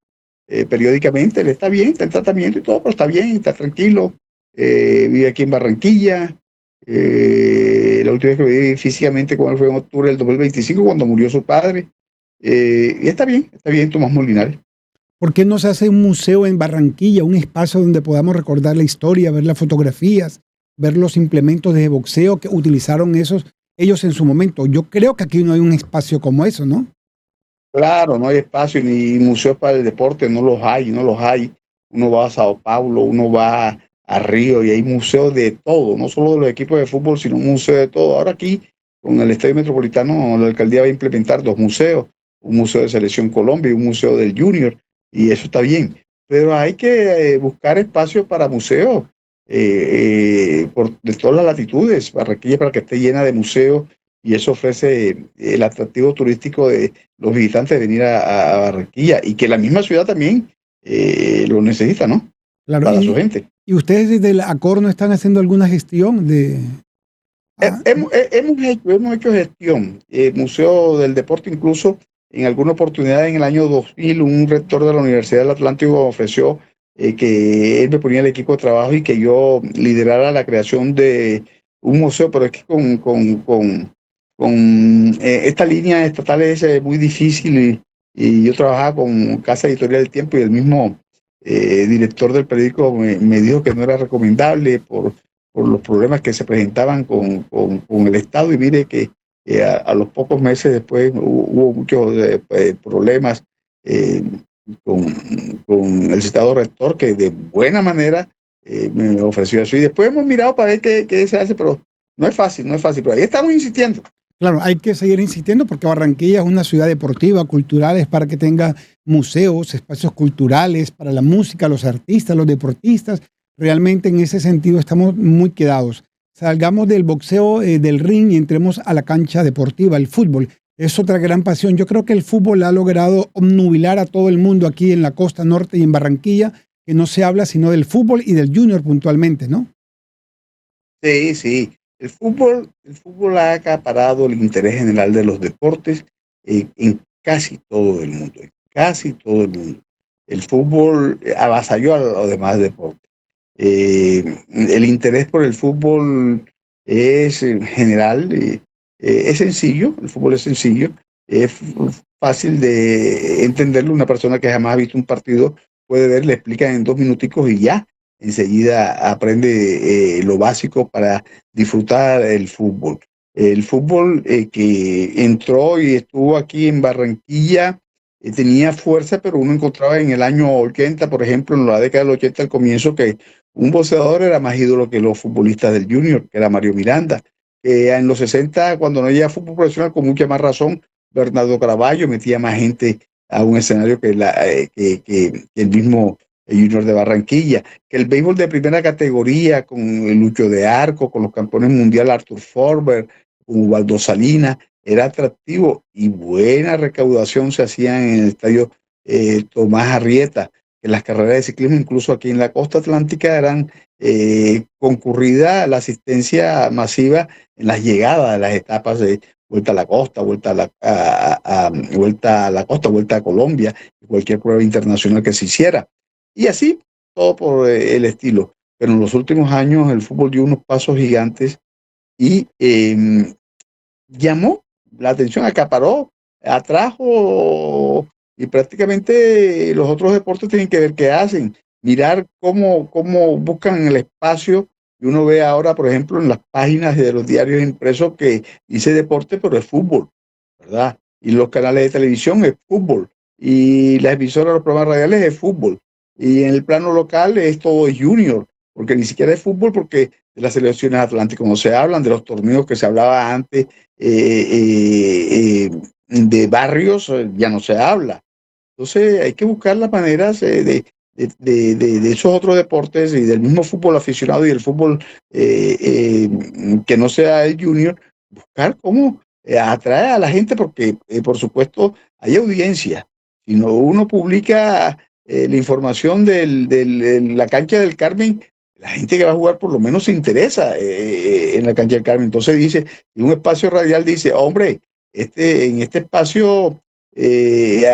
periódicamente, él está bien, está en tratamiento y todo, pero está bien, está tranquilo, vive aquí en Barranquilla. La última vez que lo vi físicamente con él fue en octubre del 2025, cuando murió su padre. Y está bien Tomás Molinares. ¿Por qué no se hace un museo en Barranquilla, un espacio donde podamos recordar la historia, ver las fotografías, ver los implementos de boxeo que utilizaron ellos en su momento? Yo creo que aquí no hay un espacio como eso, ¿no? Claro, no hay espacio ni museos para el deporte, no los hay. Uno va a Sao Paulo, uno va a Río y hay museos de todo, no solo de los equipos de fútbol, sino un museo de todo. Ahora aquí, con el Estadio Metropolitano, la alcaldía va a implementar 2 museos, un museo de Selección Colombia y un museo del Junior, y eso está bien. Pero hay que buscar espacios para museos de todas las latitudes. Barranquilla para que esté llena de museos, y eso ofrece el atractivo turístico de los visitantes de venir a Barranquilla, y que la misma ciudad también lo necesita, ¿no? Claro, para su gente. ¿Y ustedes desde el ACOR no están haciendo alguna gestión de...? Hemos hecho gestión. El Museo del Deporte, incluso en alguna oportunidad en el año 2000, un rector de la Universidad del Atlántico ofreció que él me ponía el equipo de trabajo y que yo liderara la creación de un museo, pero es que con esta línea estatal es muy difícil, y yo trabajaba con Casa Editorial del Tiempo, y el mismo director del periódico me dijo que no era recomendable por los problemas que se presentaban con el Estado, y mire que a los pocos meses después hubo muchos problemas con el citado rector, que de buena manera me ofreció eso, y después hemos mirado para ver qué se hace, pero no es fácil, pero ahí estamos insistiendo. Claro, hay que seguir insistiendo porque Barranquilla es una ciudad deportiva, cultural, es para que tenga museos, espacios culturales para la música, los artistas, los deportistas. Realmente en ese sentido estamos muy quedados. Salgamos del boxeo, del ring, y entremos a la cancha deportiva, el fútbol. Es otra gran pasión. Yo creo que el fútbol ha logrado obnubilar a todo el mundo aquí en la costa norte y en Barranquilla, que no se habla sino del fútbol y del junior puntualmente, ¿no? Sí. El fútbol ha acaparado el interés general de los deportes en casi todo el mundo, el fútbol avasalló a los demás deportes. El interés por el fútbol es en general, es sencillo, el fútbol es sencillo, es fácil de entenderlo. Una persona que jamás ha visto un partido puede ver, le explican en 2 minuticos y ya enseguida aprende lo básico para disfrutar el fútbol. El fútbol que entró y estuvo aquí en Barranquilla tenía fuerza, pero uno encontraba en el año 80, por ejemplo, en la década del 80, al comienzo, que un boxeador era más ídolo que los futbolistas del Junior, que era Mario Miranda. En los 60, cuando no había fútbol profesional, con mucha más razón, Bernardo Caraballo metía más gente a un escenario que el mismo Junior de Barranquilla. Que el béisbol de primera categoría, con el Lucho de Arco, con los campeones mundiales Arthur Forber, con Ubaldo Salinas, era atractivo y buena recaudación se hacía en el estadio Tomás Arrieta. Que las carreras de ciclismo, incluso aquí en la costa atlántica, eran concurrida la asistencia masiva en las llegadas de las etapas de vuelta a la costa, vuelta a la costa, vuelta a Colombia, cualquier prueba internacional que se hiciera. Y así, todo por el estilo. Pero en los últimos años el fútbol dio unos pasos gigantes y llamó la atención, acaparó, atrajo, y prácticamente los otros deportes tienen que ver qué hacen, mirar cómo buscan el espacio. Y uno ve ahora, por ejemplo, en las páginas de los diarios impresos que dice deporte, pero es fútbol, ¿verdad? Y los canales de televisión es fútbol. Y las emisoras, los programas radiales es fútbol. Y en el plano local es todo junior, porque ni siquiera es fútbol, porque de las selecciones atlánticas no se hablan, de los torneos que se hablaba antes, de barrios, ya no se habla. Entonces hay que buscar las maneras de esos otros deportes y del mismo fútbol aficionado y el fútbol que no sea el junior, buscar cómo atraer a la gente, porque por supuesto hay audiencia. Si no, uno publica la información de la cancha del Carmen, la gente que va a jugar por lo menos se interesa en la cancha del Carmen. Entonces dice, en un espacio radial dice, hombre, en este espacio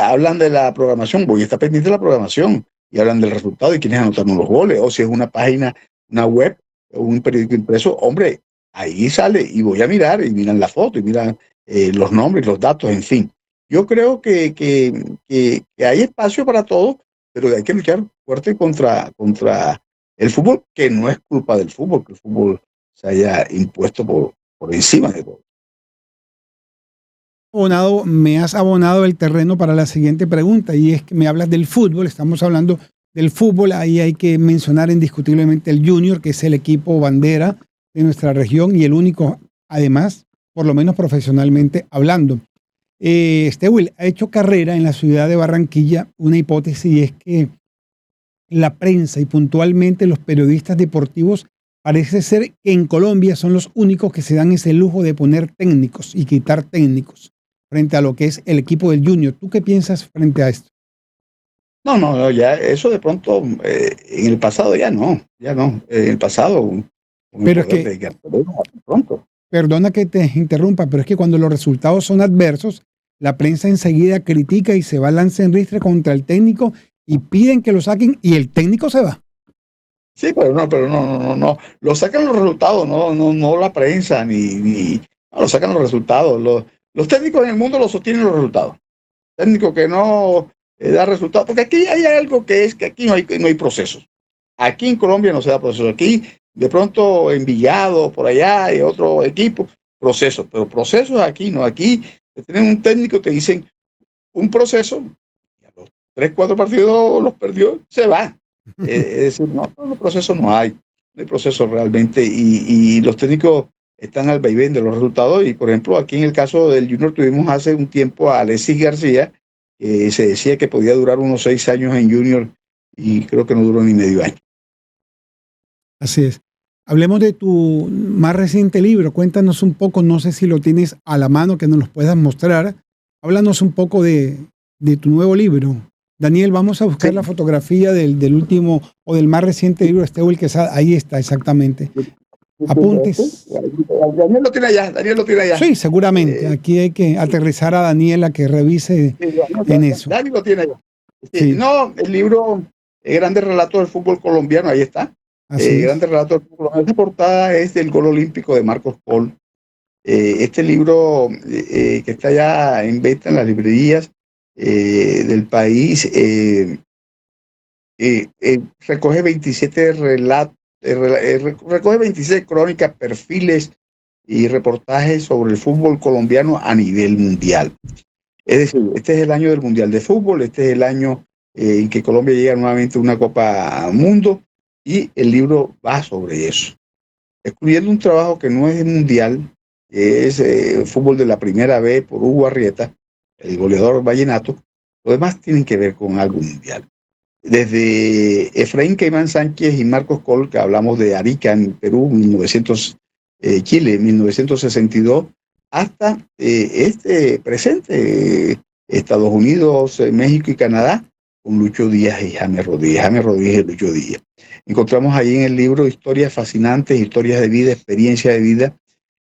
hablan de la programación, voy a estar pendiente de la programación, y hablan del resultado y quiénes anotaron los goles, o si es una página, una web, o un periódico impreso, hombre, ahí sale y voy a mirar, y miran la foto, y miran los nombres, los datos, en fin. Yo creo que hay espacio para todo, pero hay que luchar fuerte contra el fútbol, que no es culpa del fútbol, que el fútbol se haya impuesto por encima de todo. Me has abonado el terreno para la siguiente pregunta, y es que me hablas del fútbol. Estamos hablando del fútbol. Ahí hay que mencionar indiscutiblemente el Junior, que es el equipo bandera de nuestra región y el único, además, por lo menos profesionalmente hablando. Stewil ha hecho carrera en la ciudad de Barranquilla. Una hipótesis es que la prensa y puntualmente los periodistas deportivos parece ser que en Colombia son los únicos que se dan ese lujo de poner técnicos y quitar técnicos frente a lo que es el equipo del Junior. ¿Tú qué piensas frente a esto? No, ya eso de pronto, en el pasado ya no. En el pasado, pero es que, pronto. Perdona que te interrumpa, pero es que cuando los resultados son adversos, la prensa enseguida critica y se va a lanzar en ristre contra el técnico y piden que lo saquen y el técnico se va. Sí, pero no. Lo sacan los resultados, no la prensa, no, lo sacan los resultados. Los técnicos en el mundo lo sostienen los resultados. Técnico que no da resultados, porque aquí hay algo que es que aquí no hay procesos. Aquí en Colombia no se da procesos. Aquí de pronto Envigado, por allá hay otro equipo, procesos, pero procesos aquí no. Aquí tienen un técnico que dicen un proceso, y a los 3-4 partidos los perdió, se va. Es decir, los procesos no hay procesos realmente, y los técnicos están al vaivén de los resultados. Y por ejemplo, aquí en el caso del Junior tuvimos hace un tiempo a Alexis García, que se decía que podía durar unos 6 años en Junior, y creo que no duró ni medio año. Así es. Hablemos de tu más reciente libro. Cuéntanos un poco, no sé si lo tienes a la mano, que nos los puedas mostrar. Háblanos un poco de tu nuevo libro. Daniel, vamos a buscar la fotografía del último o del más reciente libro de Stewil Quesada. Ahí está, exactamente. Apuntes. Daniel lo tiene allá. Sí, seguramente. Aquí hay que aterrizar a Daniel a que revise en eso. Daniel lo tiene allá. Sí, No, el libro Grandes Relatos del Fútbol Colombiano, ahí está. así es. Grandes Relatos del Fútbol Colombiano. Esta portada es del Gol Olímpico de Marcos Pol. Este libro que está ya en venta en las librerías del país recoge 27 relatos, recoge 26 crónicas, perfiles y reportajes sobre el fútbol colombiano a nivel mundial. Es decir, este es el año del Mundial de Fútbol, este es el año en que Colombia llega nuevamente a una Copa Mundo y el libro va sobre eso, excluyendo un trabajo que no es mundial, que es fútbol de la primera B por Hugo Arrieta, el goleador vallenato. Lo demás tienen que ver con algo mundial. Desde Efraín Caimán Sánchez y Marcos Col, que hablamos de Arica en Perú, Chile, 1962, hasta este presente, Estados Unidos, México y Canadá, con Lucho Díaz y James Rodríguez y Lucho Díaz. Encontramos ahí en el libro historias fascinantes, historias de vida, experiencias de vida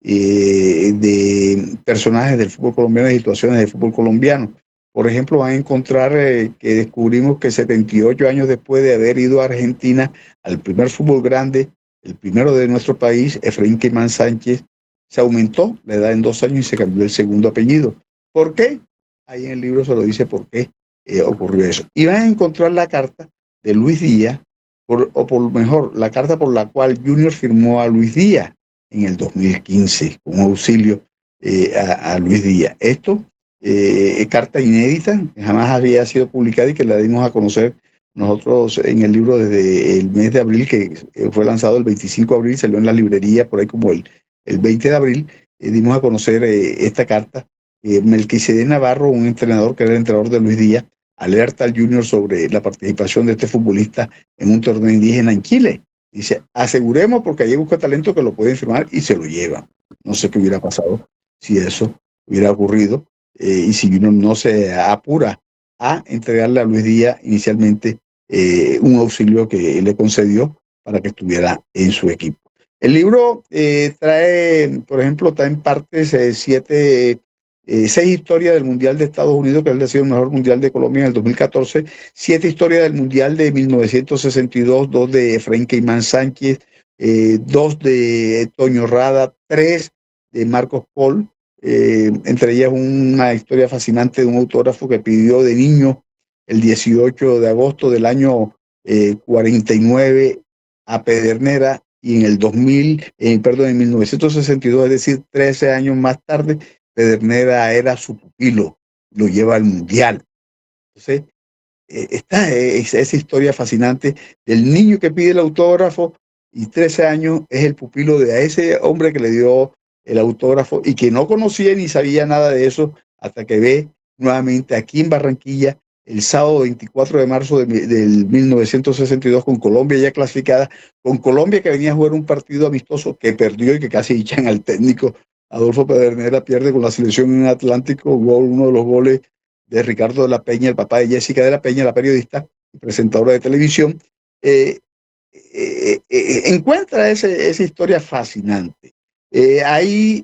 de personajes del fútbol colombiano y situaciones del fútbol colombiano. Por ejemplo, van a encontrar que descubrimos que 78 años después de haber ido a Argentina al primer fútbol grande, el primero de nuestro país, Efraín Caimán Sánchez, se aumentó la edad en 2 años y se cambió el segundo apellido. ¿Por qué? Ahí en el libro se lo dice por qué ocurrió eso. Y van a encontrar la carta de Luis Díaz, o por mejor, la carta por la cual Junior firmó a Luis Díaz en el 2015, con auxilio a Luis Díaz. Esto carta inédita, que jamás había sido publicada y que la dimos a conocer nosotros en el libro desde el mes de abril, que fue lanzado el 25 de abril, salió en la librería por ahí como el 20 de abril, dimos a conocer esta carta. Melquisedec Navarro, un entrenador que era el entrenador de Luis Díaz, alerta al Junior sobre la participación de este futbolista en un torneo indígena en Chile. Dice, aseguremos porque allí busca talento que lo pueden firmar y se lo llevan. No sé qué hubiera pasado si eso hubiera ocurrido. Y si uno no se apura a entregarle a Luis Díaz inicialmente un auxilio que le concedió para que estuviera en su equipo. El libro trae, por ejemplo, está en partes 6 historias del Mundial de Estados Unidos, que ha sido el mejor Mundial de Colombia en el 2014, 7 historias del Mundial de 1962, 2 de Efraín Caimán Sánchez, 2 de Toño Rada, 3 de Marcos Pol, entre ellas una historia fascinante de un autógrafo que pidió de niño el 18 de agosto del año 49 a Pedernera, y en el 1962, es decir, 13 años más tarde, Pedernera era su pupilo, lo lleva al Mundial. Entonces, está esa historia fascinante del niño que pide el autógrafo y 13 años es el pupilo de ese hombre que le dio el autógrafo y que no conocía ni sabía nada de eso hasta que ve nuevamente aquí en Barranquilla el sábado 24 de marzo del 1962 con Colombia ya clasificada, con Colombia que venía a jugar un partido amistoso que perdió y que casi echan al técnico. Adolfo Pedernera pierde con la selección en Atlántico, uno de los goles de Ricardo de la Peña, el papá de Jessica de la Peña, la periodista y presentadora de televisión. Encuentra esa historia fascinante. Ahí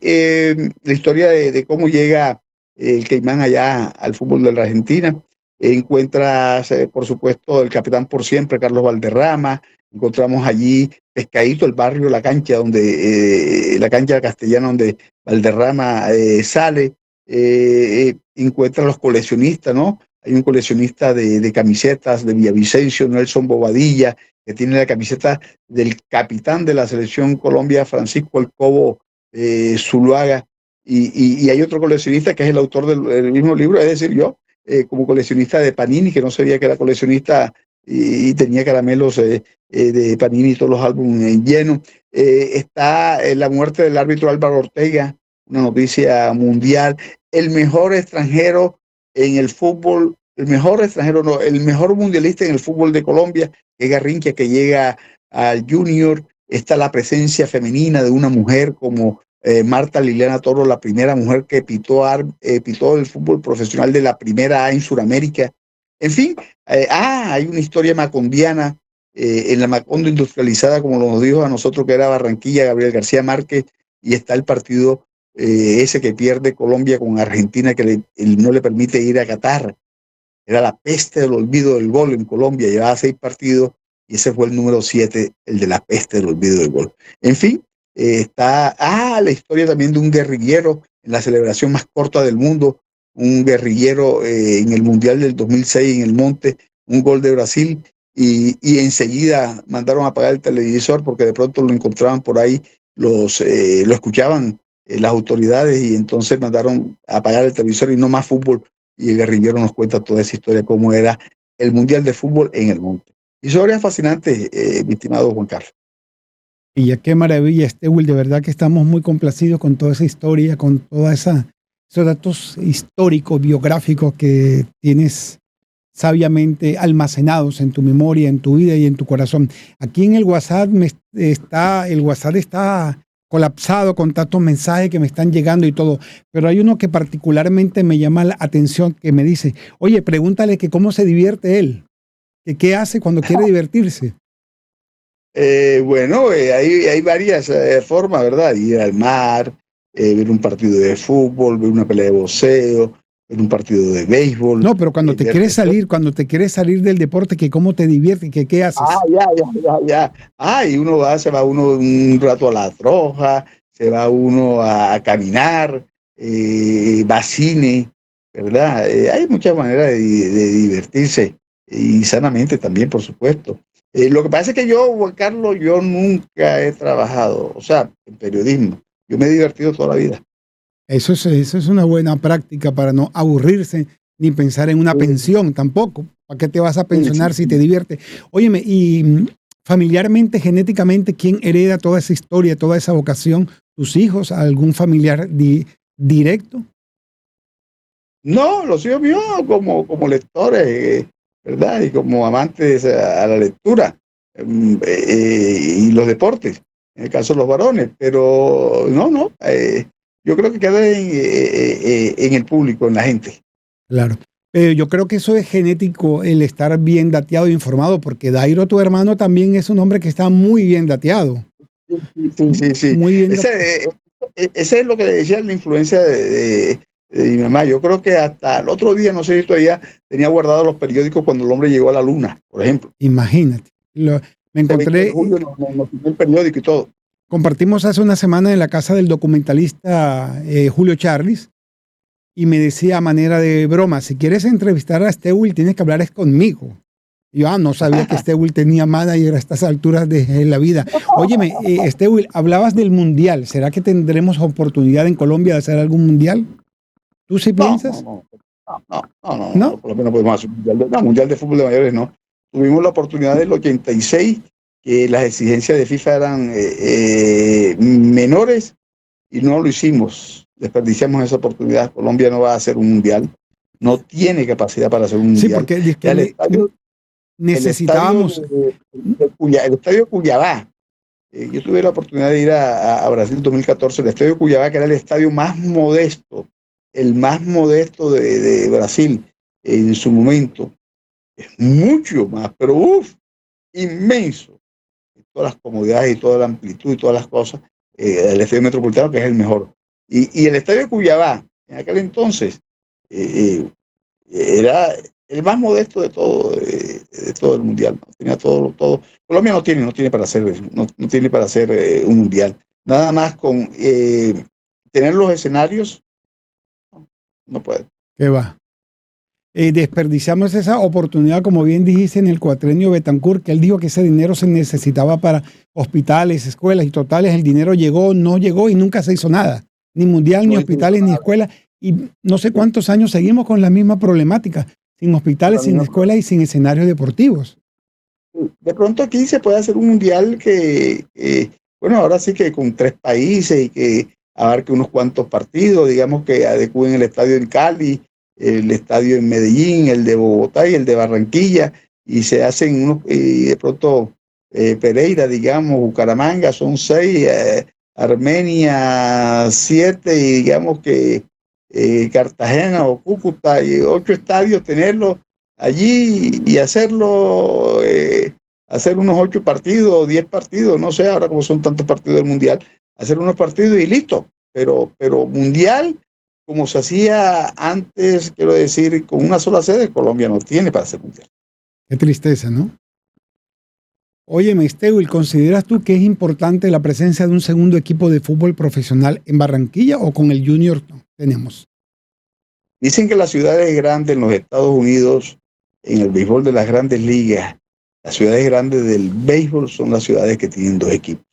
la historia de cómo llega el Caimán allá al fútbol de la Argentina. Encuentras, por supuesto, el capitán por siempre, Carlos Valderrama. Encontramos allí Pescadito, el barrio, la cancha la cancha castellana donde Valderrama sale. Encuentra los coleccionistas, ¿no? Hay un coleccionista de camisetas de Villavicencio, Nelson Bobadilla, que tiene la camiseta del capitán de la selección Colombia, Francisco El Cobo Zuluaga, y hay otro coleccionista que es el autor del mismo libro, es decir, yo, como coleccionista de Panini, que no sabía que era coleccionista y tenía caramelos de Panini y todos los álbumes llenos. Está la muerte del árbitro Álvaro Ortega, una noticia mundial. El mejor extranjero en el fútbol, el mejor mundialista en el fútbol de Colombia, que es Garrincha, que llega al Junior. Está la presencia femenina de una mujer como Marta Liliana Toro, la primera mujer que pitó el fútbol profesional de la primera A en Sudamérica. En fin, hay una historia macondiana en la Macondo industrializada, como nos dijo a nosotros que era Barranquilla, Gabriel García Márquez, y está el partido ese que pierde Colombia con Argentina, que no le permite ir a Qatar. era la peste del olvido del gol en Colombia, llevaba 6 partidos y ese fue el número 7, el de la peste del olvido del gol. En fin, está la historia también de un guerrillero en la celebración más corta del mundo, un guerrillero en el Mundial del 2006 en el Monte, un gol de Brasil, y enseguida mandaron a apagar el televisor porque de pronto lo encontraban por ahí, lo escuchaban las autoridades y entonces mandaron a apagar el televisor y no más fútbol. Y el guerrillero nos cuenta toda esa historia, cómo era el Mundial de Fútbol en el Monte. Historia fascinante, mi estimado Juan Carlos. Y ya qué maravilla, Will, de verdad que estamos muy complacidos con toda esa historia, con toda esos datos históricos, biográficos que tienes sabiamente almacenados en tu memoria, en tu vida y en tu corazón. Aquí en el WhatsApp está colapsado con tantos mensajes que me están llegando y todo, pero hay uno que particularmente me llama la atención, que me dice, oye, pregúntale que cómo se divierte él, que qué hace cuando quiere divertirse. Bueno, hay varias formas, ¿verdad? Ir al mar, ver un partido de fútbol, ver una pelea de boxeo, ver un partido de béisbol. No, pero cuando te quieres salir del deporte, que cómo te diviertes, que qué haces. Ya. Y se va uno un rato a la troja, se va uno a caminar, va a cine, ¿verdad? Hay muchas maneras de divertirse y sanamente también, por supuesto. Lo que pasa es que yo, Juan Carlos, yo nunca he trabajado, o sea, en periodismo. Yo me he divertido toda la vida. Eso es una buena práctica para no aburrirse ni pensar en una pensión tampoco. ¿Para qué te vas a pensionar si te diviertes? Óyeme, y familiarmente, genéticamente, ¿quién hereda toda esa historia, toda esa vocación? ¿Tus hijos? ¿Algún familiar directo? No, los hijos míos como lectores, ¿verdad? Y como amantes a la lectura y los deportes, en el caso de los varones, pero no, yo creo que queda en el público, en la gente. Claro, yo creo que eso es genético, el estar bien dateado e informado, porque Dairo, tu hermano, también es un hombre que está muy bien dateado. Sí. Muy bien ese es lo que le decía la influencia de mi mamá. Yo creo que hasta el otro día, no sé si todavía tenía guardados los periódicos cuando el hombre llegó a la luna, por ejemplo. Imagínate. Me encontré. Julio nos el periódico y todo. Compartimos hace una semana en la casa del documentalista Julio Charlis y me decía a manera de broma, si quieres entrevistar a Will, tienes que hablar conmigo. Y yo no sabía que Will tenía manager a estas alturas de la vida. Óyeme, Will, hablabas del mundial. ¿Será que tendremos oportunidad en Colombia de hacer algún mundial? ¿Tú sí piensas? No, por lo menos podemos hacer un mundial de fútbol de mayores, no. Tuvimos la oportunidad del 86, que las exigencias de FIFA eran menores y no lo hicimos. Desperdiciamos esa oportunidad. Colombia no va a hacer un mundial. No tiene capacidad para hacer un mundial. Sí, porque necesitábamos. El estadio Cuyabá. Yo tuve la oportunidad de ir a Brasil en 2014. El estadio Cuyabá, que era el estadio más modesto, el más modesto de Brasil en su momento. Es mucho más, pero inmenso. Todas las comodidades y toda la amplitud y todas las cosas. El estadio metropolitano, que es el mejor. Y el estadio de Cuyabá, en aquel entonces, era el más modesto de todo el mundial. ¿No? Tenía todo. Colombia no tiene para hacer un mundial. Nada más con tener los escenarios, no puede. ¿Qué va? Desperdiciamos esa oportunidad, como bien dijiste, en el cuatrenio Betancourt, que él dijo que ese dinero se necesitaba para hospitales, escuelas, y totales el dinero no llegó y nunca se hizo nada. Ni mundial, ni hospitales, ni escuelas. Y no sé cuántos años seguimos con la misma problemática, sin hospitales, sin escuelas y sin escenarios deportivos. De pronto aquí se puede hacer un mundial que, bueno, ahora sí que con 3 países y que abarque unos cuantos partidos, digamos que adecúen el estadio en Cali, el estadio en Medellín, el de Bogotá y el de Barranquilla, y se hacen unos, y de pronto Pereira, digamos, Bucaramanga, son 6, Armenia 7, y digamos que Cartagena o Cúcuta, y 8 estadios, tenerlos allí y hacerlo, hacer unos 8 partidos o 10 partidos, no sé, ahora como son tantos partidos del mundial, hacer unos partidos y listo, pero mundial como se hacía antes, quiero decir, con una sola sede, Colombia no tiene para ser mundial. Qué tristeza, ¿no? Óyeme, Stewil, ¿consideras tú que es importante la presencia de un segundo equipo de fútbol profesional en Barranquilla o con el Junior tenemos? Dicen que las ciudades grandes en los Estados Unidos, en el béisbol de las grandes ligas, las ciudades grandes del béisbol son las ciudades que tienen 2 equipos.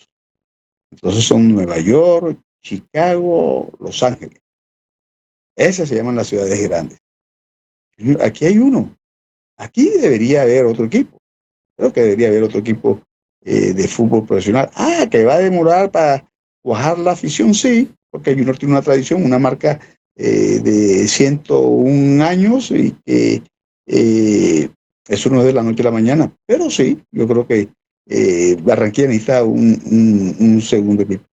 Entonces son Nueva York, Chicago, Los Ángeles. Esas se llaman las ciudades grandes. Aquí hay uno. Aquí debería haber otro equipo. Creo que debería haber otro equipo de fútbol profesional. Que va a demorar para cuajar la afición, sí, porque Junior tiene una tradición, una marca de 101 años y que eso no es de la noche a la mañana. Pero sí, yo creo que Barranquilla necesita un segundo equipo.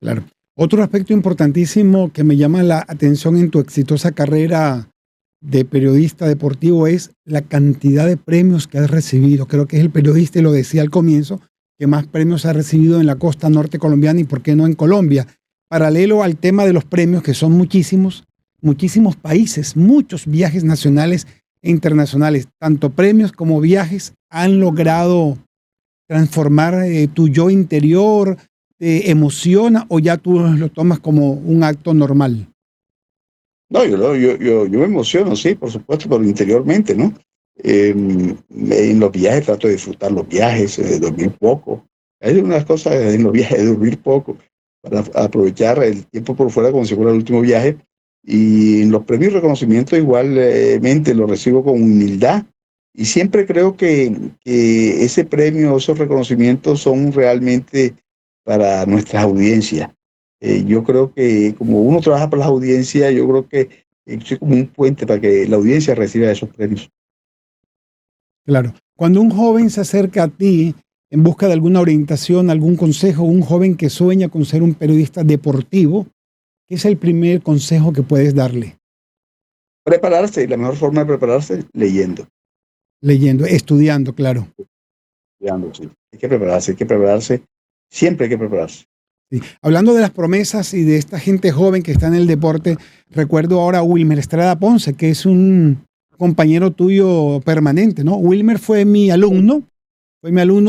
Claro. Otro aspecto importantísimo que me llama la atención en tu exitosa carrera de periodista deportivo es la cantidad de premios que has recibido. Creo que es el periodista, y lo decía al comienzo, que más premios ha recibido en la costa norte colombiana y por qué no en Colombia. Paralelo al tema de los premios, que son muchísimos países, muchos viajes nacionales e internacionales, tanto premios como viajes han logrado transformar tu yo interior, te emociona o ya tú lo tomas como un acto normal. No, yo me emociono, sí, por supuesto, pero interiormente, ¿no? En los viajes trato de disfrutar los viajes, dormir poco. Hay unas cosas en los viajes de dormir poco para aprovechar el tiempo por fuera como si fuera el último viaje. Y en los premios y reconocimientos igualmente los recibo con humildad. Y siempre creo que ese premio, esos reconocimientos son realmente para nuestras audiencias. Yo creo que como uno trabaja para las audiencias, yo creo que soy como un puente para que la audiencia reciba esos premios. Claro. Cuando un joven se acerca a ti en busca de alguna orientación, algún consejo, un joven que sueña con ser un periodista deportivo, ¿qué es el primer consejo que puedes darle? Prepararse, y la mejor forma de prepararse, leyendo. Leyendo, estudiando, claro. Estudiando, sí. Hay que prepararse, siempre hay que prepararse. Sí. Hablando de las promesas y de esta gente joven que está en el deporte, recuerdo ahora a Wilmer Estrada Ponce, que es un compañero tuyo permanente, ¿no? Wilmer fue mi alumno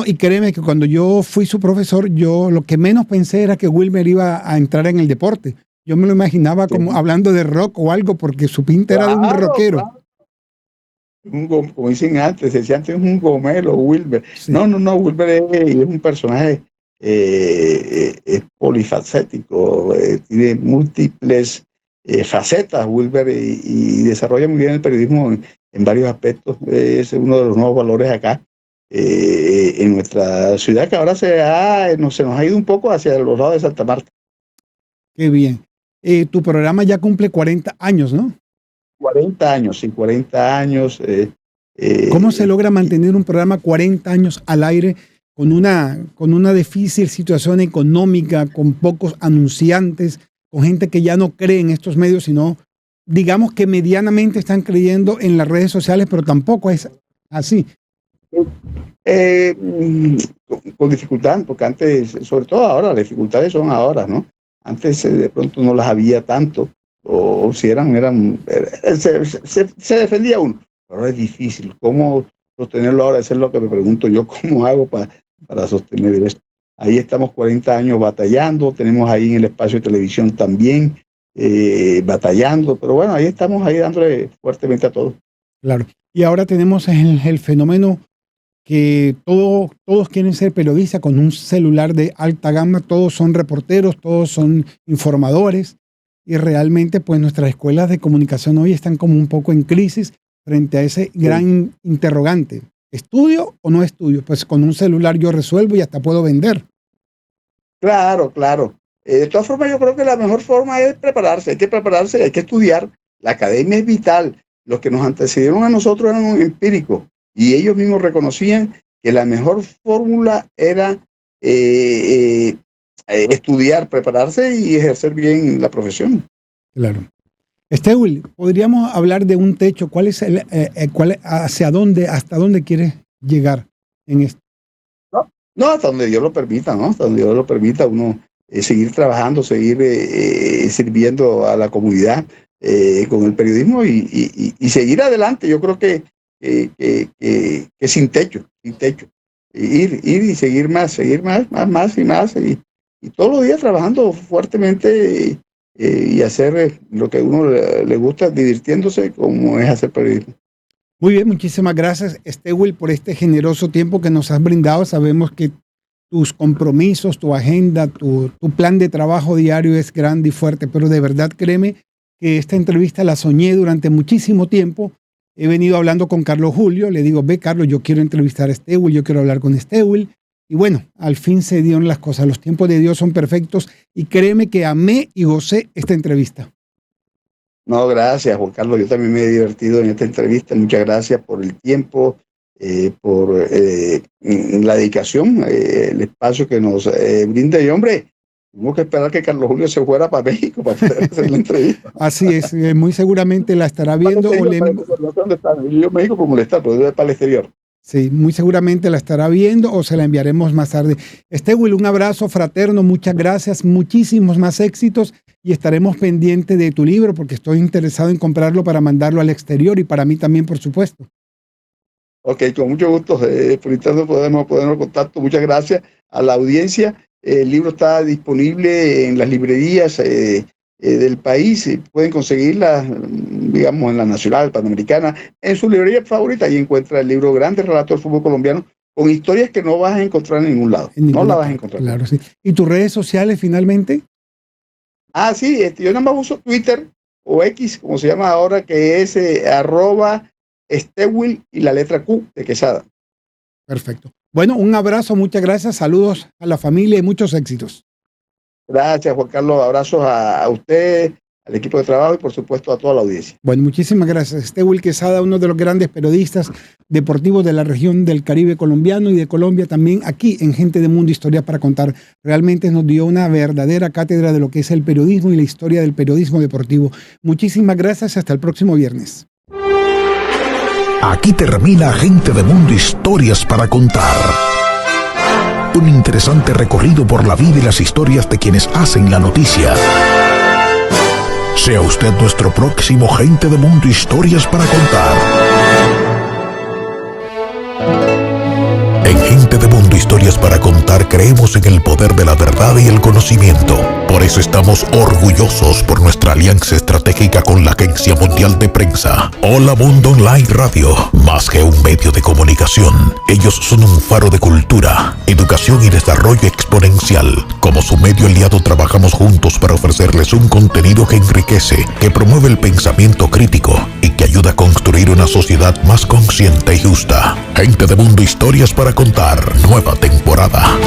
y créeme que cuando yo fui su profesor, yo lo que menos pensé era que Wilmer iba a entrar en el deporte. Yo me lo imaginaba como hablando de rock o algo, porque su pinta era de un rockero. Claro. Como dicen antes, se decía antes un gomelo, Wilmer. Sí. No, Wilmer es un personaje es polifacético, tiene múltiples facetas, Wilmer, y desarrolla muy bien el periodismo en varios aspectos. Es uno de los nuevos valores acá en nuestra ciudad, que ahora se nos ha ido un poco hacia los lados de Santa Marta. Qué bien. Tu programa ya cumple 40 años, ¿no? 40 años, sí, 40 años. ¿Cómo se logra mantener un programa 40 años al aire con una difícil situación económica, con pocos anunciantes, con gente que ya no cree en estos medios, sino digamos que medianamente están creyendo en las redes sociales, pero tampoco es así? Con dificultad, porque antes, sobre todo ahora, las dificultades son ahora, ¿no? Antes de pronto no las había tanto, o si se defendía uno. Ahora es difícil. ¿Cómo sostenerlo ahora? Eso es lo que me pregunto yo, ¿cómo hago para sostener esto? Ahí estamos 40 años batallando, tenemos ahí en el espacio de televisión también batallando, pero bueno, ahí estamos ahí dándole fuertemente a todo. Claro. Y ahora tenemos el fenómeno que todos quieren ser periodistas con un celular de alta gama, todos son reporteros, todos son informadores, y realmente pues nuestras escuelas de comunicación hoy están como un poco en crisis frente a ese gran interrogante. ¿Estudio o no estudio? Pues con un celular yo resuelvo y hasta puedo vender. Claro. De todas formas, yo creo que la mejor forma es prepararse. Hay que prepararse, hay que estudiar. La academia es vital. Los que nos antecedieron a nosotros eran empíricos y ellos mismos reconocían que la mejor fórmula era estudiar, prepararse y ejercer bien la profesión. Claro. Stewil, podríamos hablar de un techo. ¿Cuál es hasta dónde quieres llegar en esto? No, hasta donde Dios lo permita, ¿no? Hasta donde Dios lo permita, uno seguir trabajando, seguir sirviendo a la comunidad. con el periodismo y seguir adelante. Yo creo que sin techo. Ir y seguir más y todos los días trabajando fuertemente y hacer lo que a uno le gusta, divirtiéndose como es hacer periodismo. Muy bien, muchísimas gracias, Stewell, por este generoso tiempo que nos has brindado. Sabemos que tus compromisos, tu agenda, tu plan de trabajo diario es grande y fuerte, pero de verdad créeme que esta entrevista la soñé durante muchísimo tiempo. He venido hablando con Carlos Julio, le digo, ve Carlos, yo quiero entrevistar a Stewell, yo quiero hablar con Stewell. Y bueno, al fin se dieron las cosas. Los tiempos de Dios son perfectos y créeme que amé y gocé esta entrevista. No, gracias, Juan Carlos. Yo también me he divertido en esta entrevista. Muchas gracias por el tiempo, por la dedicación, el espacio que nos brinda. Y hombre, tenemos que esperar que Carlos Julio se fuera para México para poder hacer la entrevista. Así es, muy seguramente la estará viendo. ¿Dónde está? Yo México por molestar, pero debe para el exterior. Sí, muy seguramente la estará viendo o se la enviaremos más tarde. Stewell, un abrazo fraterno, muchas gracias, muchísimos más éxitos y estaremos pendientes de tu libro porque estoy interesado en comprarlo para mandarlo al exterior y para mí también, por supuesto. Ok, con mucho gusto. Por internet podemos ponernos en contacto. Muchas gracias a la audiencia. El libro está disponible en las librerías del país. Pueden conseguirla, digamos, en la Nacional, Panamericana, en su librería favorita. Ahí encuentra el libro Grande Relato del Fútbol Colombiano, con historias que no vas a encontrar en ningún lado. No la vas a encontrar. Claro, sí. ¿Y tus redes sociales finalmente? Sí, yo nada más uso Twitter o X, como se llama ahora, que es @Stewell y la letra Q de Quesada. Perfecto. Bueno, un abrazo, muchas gracias, saludos a la familia y muchos éxitos. Gracias, Juan Carlos. Abrazos a usted, al equipo de trabajo y, por supuesto, a toda la audiencia. Bueno, muchísimas gracias. Stewell Quesada, uno de los grandes periodistas deportivos de la región del Caribe colombiano y de Colombia también, aquí en Gente de Mundo, Historias para Contar. Realmente nos dio una verdadera cátedra de lo que es el periodismo y la historia del periodismo deportivo. Muchísimas gracias. Hasta el próximo viernes. Aquí termina Gente de Mundo, Historias para Contar. Un interesante recorrido por la vida y las historias de quienes hacen la noticia. Sea usted nuestro próximo Gente de Mundo, Historias para Contar. En Gente de Mundo, Historias para Contar creemos en el poder de la verdad y el conocimiento. Por eso estamos orgullosos por nuestra alianza estratégica con la Agencia Mundial de Prensa. Hola Mundo Online Radio. Más que un medio de comunicación, ellos son un faro de cultura, educación y desarrollo exponencial. Como su medio aliado trabajamos juntos para ofrecerles un contenido que enriquece, que promueve el pensamiento crítico y que ayuda a construir una sociedad más consciente y justa. Gente de Mundo, Historias para Contar, nueva temporada.